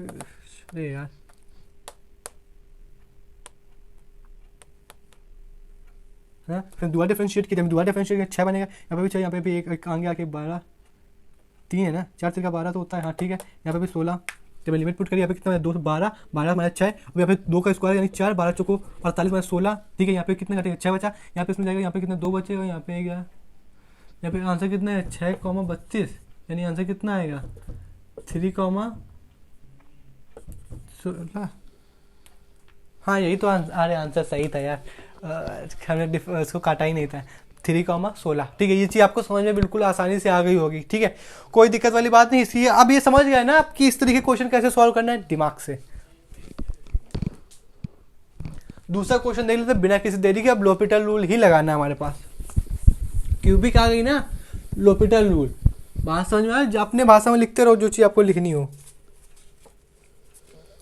अरे यार हाँ, फिर दोबारा डिफरेंशिएट किया, दोबारा डिफरेंशिएट किया 6 बनेगा, यहाँ पे भी 6, यहाँ पे भी एक आगे आके 12, 3 है ना, 4 से 12 तो होता है। हाँ ठीक है, यहाँ पे भी 16, जब लिमिट पुट करिए यहाँ पे कितना 2, 12, 12 माइनस 6, अब यहाँ पे 2 का स्क्वायर यानी 4, 12 चौको 48 माइनस 16। ठीक है, यहाँ पे कितना घटेगा 6 बचा, यहाँ पे इसमें जाएगा, यहाँ पे कितना 2 बचेगा, यहाँ पे गया, यहाँ पे आंसर कितना है 6,32, यानी आंसर कितना आएगा 3,16। हाँ यही तो अरे आंसर सही था यार, हमने इसको काटा ही नहीं था, 3,16। ठीक है, ये चीज़ आपको समझ में बिल्कुल आसानी से आ गई होगी। ठीक है, कोई दिक्कत वाली बात नहीं। इसलिए अब ये समझ गए ना आपकी इस तरीके क्वेश्चन कैसे सॉल्व करना है दिमाग से। दूसरा क्वेश्चन देख लेते हैं बिना किसी देरी के। अब लोपिटल रूल ही लगाना है हमारे पास। क्यूबिक आ गई ना, लोपिटल रूल बात समझ में आया, अपने भाषा में लिखते रहो जो चीज़ आपको लिखनी हो।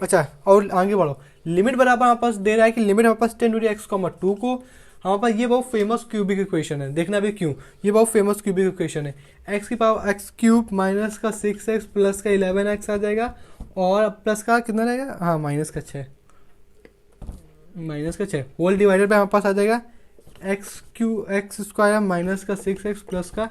अच्छा और आगे बढ़ो। लिमिट बराबर हमारे पास दे रहा है कि लिमिट हमारे पास 10 टू एक्स कॉमा 2 को हमारे पास, ये बहुत फेमस क्यूबिक इक्वेशन है, देखना भी क्यों, ये बहुत फेमस क्यूबिक इक्वेशन है। एक्स की पावर एक्स क्यूब माइनस का 6x प्लस का 11x आ जाएगा, और प्लस का कितना रहेगा, हाँ माइनस का 6 होल डिवाइडेड पे हमारे पास आ जाएगा एक्स स्क्वायर माइनस का 6x प्लस का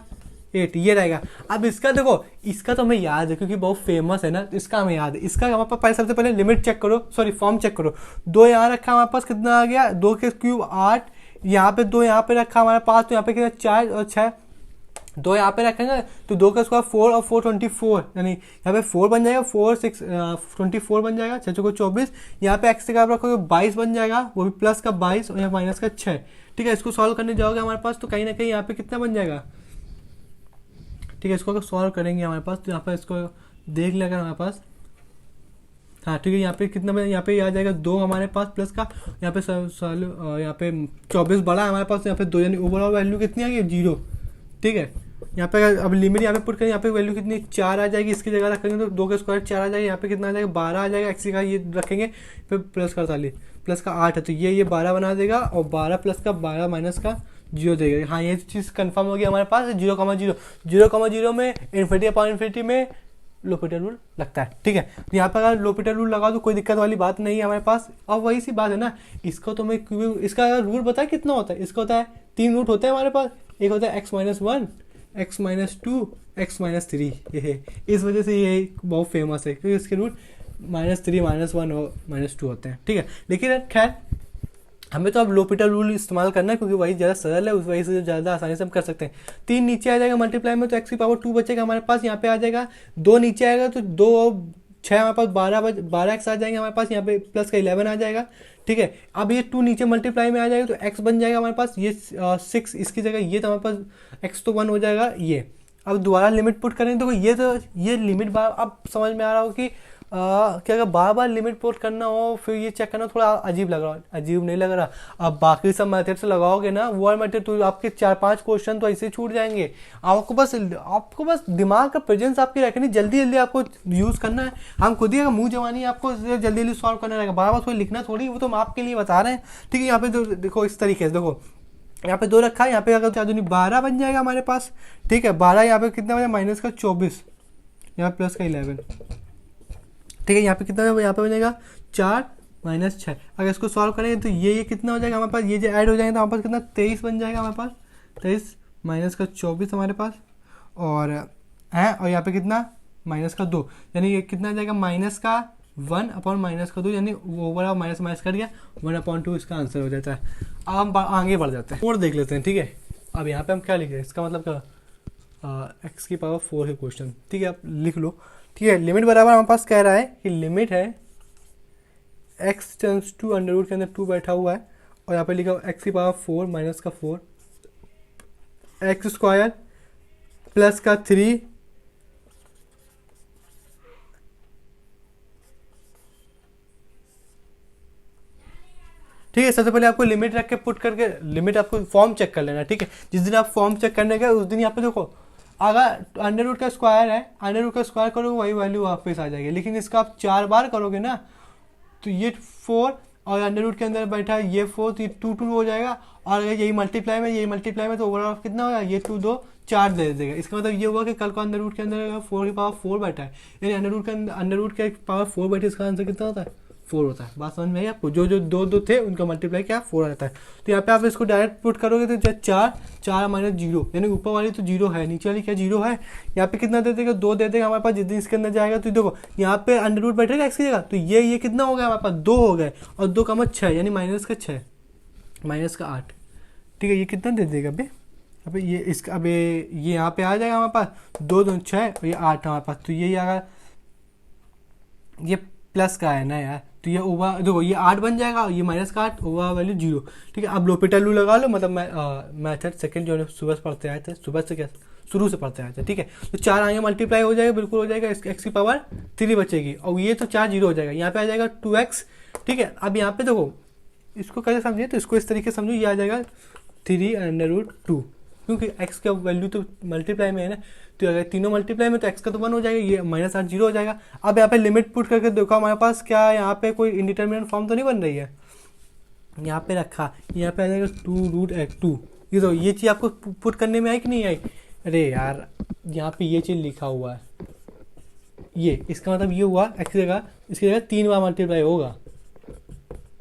8, ये रहेगा। अब इसका देखो, इसका तो हमें याद है क्योंकि बहुत फेमस है ना, इसका हमें याद है। इसका हमारे पास सबसे पहले लिमिट चेक करो, सॉरी फॉर्म चेक करो। 2 यहाँ रखा हमारे पास, कितना आ गया 2 के क्यूब 8, यहाँ पे 2 यहाँ पे रखा हमारे पास, तो यहाँ पे कितना 4 और 6, 2 यहाँ पे रखेंगे तो 2 का स्क्वायर 4 और 4 24, यानी यहाँ पे 4 बन जाएगा, 4 6 24 बन जाएगा, 6 को 24। यहाँ पे एक्स का रखोगे 22 बन जाएगा, वो भी प्लस का 22 और यहाँ माइनस का 6। ठीक है, इसको सॉल्व करने जाओगे हमारे पास तो कहीं ना कहीं यहाँ पे कितना बन जाएगा। ठीक है, इसको अगर सॉल्व करेंगे हमारे पास तो यहाँ पर इसको देख लेगा हमारे पास, हाँ ठीक है, यहाँ पे कितना बना, यहाँ पे आ जाएगा 2 हमारे पास प्लस का, यहाँ पे यहाँ पे 24 बड़ा है हमारे पास, यहाँ पे 2, यानी ओवरऑल वैल्यू कितनी आ गई 0। ठीक है, यहाँ पे अब लिमिट यहाँ पे पुट करें, यहाँ पे वैल्यू कितनी 4 आ जाएगी, इसकी जगह रखेंगे तो 2 का स्क्वायर 4 आ जाएगा, यहाँ पे कितना आ जाएगा 12 आ जाएगा, एक्स का ये रखेंगे फिर प्लस का 48 प्लस का 8 है तो ये 12 बना देगा, और 12 प्लस का 12 माइनस का 0 देगा। हाँ ये चीज़ कंफर्म हो गई हमारे पास, 0,0 में इन्फिनिटी अपॉन इन्फिनिटी में लोपिटल रूल लगता है। ठीक है, तो यहाँ पर अगर लोपिटल रूल लगा तो कोई दिक्कत वाली बात नहीं है हमारे पास। अब वही सी बात है ना, इसको तो मैं इसका रूल पता है कितना होता है, इसका होता है 3 रूट होते हैं हमारे पास, एक होता है x-1, x-2, x-3, ये है, इस वजह से ये बहुत फेमस है क्योंकि इसके रूट -3, -1 और -2 होते हैं। ठीक है, लेकिन खैर हमें तो अब लोपिटल रूल इस्तेमाल करना है क्योंकि वही ज़्यादा सरल है, उस वजह से ज़्यादा आसानी से हम कर सकते हैं। 3 नीचे आ जाएगा मल्टीप्लाई में तो x की पावर 2 बचेगा हमारे पास, यहाँ पे आ जाएगा 2 नीचे आएगा तो 2 और 6 हमारे पास 12 x आ जाएंगे हमारे पास, यहाँ पे प्लस का 11 आ जाएगा। ठीक है, अब ये 2 नीचे मल्टीप्लाई में आ जाएगा तो x बन जाएगा हमारे पास, ये 6 इसकी जगह ये तो हमारे पास x तो 1 हो जाएगा ये। अब दोबारा लिमिट पुट करें तो ये लिमिट बार अब समझ में आ रहा हो कि क्या अगर बार बार लिमिट पुट करना हो फिर ये चेक करना थोड़ा अजीब लग रहा, अजीब नहीं लग रहा। अब बाकी सब मेथड से लगाओगे ना वो मेथड तो आपके 4-5 क्वेश्चन तो ऐसे छूट जाएंगे। आपको बस दिमाग का प्रेजेंस आपकी रखनी, जल्दी जल्दी आपको यूज़ करना है। हम खुद ही अगर मुंह जवानी आपको जल्दी जल्दी सॉल्व करना रहेगा, बार बार थोड़ी लिखना थोड़ी, वो तो हम आपके लिए बता रहे हैं। ठीक है, यहाँ पे देखो इस तरीके से, देखो यहाँ पे 2 रखा है, यहाँ पे अगर 12 बन जाएगा हमारे पास। ठीक है, 12 यहाँ पे कितना बना माइनस का 24, यहाँ प्लस का 11। ठीक है, यहाँ पे कितना यहाँ पे बनेगा 4 माइनस 6। अगर इसको सॉल्व करेंगे तो ये कितना हो जाएगा हमारे पास, ये जो ऐड हो जाएंगे तो हमारे पास कितना 23 बन जाएगा हमारे पास, 23 माइनस का 24 हमारे पास, और है और यहाँ पे कितना माइनस का 2, यानी ये कितना आ जाएगा माइनस का 1 अपॉन माइनस का 2, यानी ओवरऑल माइनस माइनस कर गया 1/2 इसका आंसर हो जाता है। अब हम आगे बढ़ जाते हैं और देख लेते हैं। ठीक है, अब यहाँ पे हम क्या लिख रहे हैं, इसका मतलब क्या एक्स की पावर 4 है क्वेश्चन। ठीक है, आप लिख लो। ठीक है, लिमिट बराबर हमारे पास कह रहा है कि लिमिट है x tends to under root के अंदर 2 बैठा हुआ है, और यहाँ पे लिखा हुआ x की पावर 4 माइनस का 4 एक्स स्क्वायर प्लस का 3 ठीक है, सबसे पहले आपको लिमिट रख के पुट करके लिमिट आपको फॉर्म चेक कर लेना। ठीक है, जिस दिन आप फॉर्म चेक करने गए उस दिन यहाँ पे देखो अगर अंडर रूट का स्क्वायर है, अंडर रूट का स्क्वायर करोगे वही वैल्यू वापस आ जाएगी, लेकिन इसका आप 4 बार करोगे ना तो ये 4 और अंडर रूट के अंदर बैठा है ये 4 तो ये 2 हो जाएगा, और अगर यही मल्टीप्लाई में तो ओवरऑल कितना होगा ये 2 2 4 दे देगा। इसका मतलब ये हुआ कि कल को अंडर रूट के अंदर 4 की पावर 4 बैठा है, यानी अंडर रूट के पावर 4 बैठे, इसका आंसर कितना होता है 4 होता है। बात समझ में आई आपको, जो 2 थे उनका मल्टीप्लाई क्या 4 आता है। तो यहाँ पे आप इसको डायरेक्ट पुट करोगे तो 4 माइनस 0, यानी ऊपर वाली तो 0 है, नीचे वाली क्या 0 है। यहाँ पे कितना दे देगा 2 दे देगा हमारे पास, जितनी इसके अंदर जाएगा तो देखो यहाँ पे अंडर रूट बैठेगा एक्स की जगह, तो ये कितना हो गया हमारे पास 2 हो गए, और 2 का 6 यानी माइनस का 6 माइनस का 8। ठीक है, ये कितना दे देगा अभी, अभी ये इसका अभी ये यहाँ पे आ जाएगा हमारे पास 2 2 6 और ये 8 हमारे पास, तो ये अगर ये प्लस का है ना यार, तो ये ओवर देखो ये 8 बन जाएगा, ये माइनस का 8, ओवर वैल्यू 0। ठीक है, अब लोपिटल रूल लगा लो, मतलब मैथड सेकंड जो सुबह से पढ़ते आए थे, सुबह से क्या शुरू से पढ़ते आए थे। ठीक है, तो 4 आगे मल्टीप्लाई हो जाएगा, बिल्कुल हो जाएगा, एक्स की पावर 3 बचेगी, और ये तो 4 0 हो जाएगा, यहाँ पे आ जाएगा 2x। ठीक है, अब यहाँ पे देखो इसको कैसे समझे, तो इसको इस तरीके से समझो, ये आ जाएगा 3√2, क्योंकि x का वैल्यू तो मल्टीप्लाई में है ना, तो अगर तीनों मल्टीप्लाई में तो x का तो 1 हो जाएगा, ये -8 0 हो जाएगा। अब यहाँ पे लिमिट पुट करके देखो हमारे पास क्या है, यहाँ पे कोई इंडिटरमिनेट फॉर्म तो नहीं बन रही है, यहाँ पे रखा, यहाँ पे आ जाएगा 2√2। ये तो ये चीज़ आपको पुट करने में आई कि नहीं आई? अरे यार यहाँ पे ये चीज़ लिखा हुआ है, ये इसका मतलब ये हुआ x जगह, इसकी जगह 3 बार मल्टीप्लाई होगा,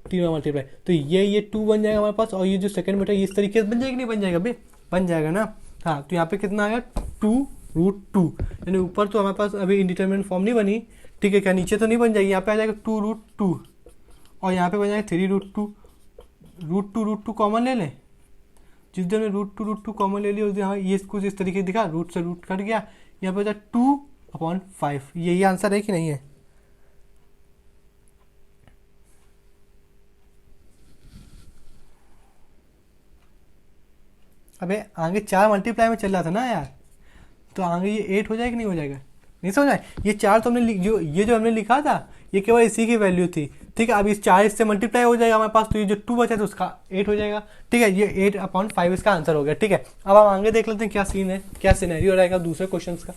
3 बार मल्टीप्लाई, तो ये 2 बन जाएगा हमारे पास, और ये जो सेकंड बेटा ये इस तरीके से बन जाएगा, नहीं बन जाएगा बे, बन जाएगा ना। हाँ, तो यहाँ पे कितना आएगा 2√2, यानी ऊपर तो हमारे पास अभी इंडिटरमिनेट फॉर्म नहीं बनी, ठीक है, क्या नीचे तो नहीं बन जाएगी, यहाँ पे आ जाएगा 2√2, और यहाँ पे बन जाएगा 3√2, √2 कॉमन ले लें, जिस दिन में √2 कॉमन ले लिया उस दिन हाँ ये कुछ इस तरीके से दिखा, रूट से रूट कट गया, यहाँ पे 2/5, यही आंसर है कि नहीं है? अबे आगे 4 मल्टीप्लाई में चल रहा था ना यार, तो आगे ये 8 हो जाएगा कि नहीं हो जाएगा? नहीं समझ आए? ये 4 तो हमने जो हमने लिखा था ये केवल इसी की वैल्यू थी, ठीक है। अब इस 4 इससे मल्टीप्लाई हो जाएगा हमारे पास, तो ये जो 2 बचा तो उसका 8 हो जाएगा, ठीक है। ये 8/5 इसका आंसर हो गया, ठीक है। अब हम आगे देख लेते हैं क्या सीन है, क्या सिनेरियो रहेगा दूसरे क्वेश्चन का।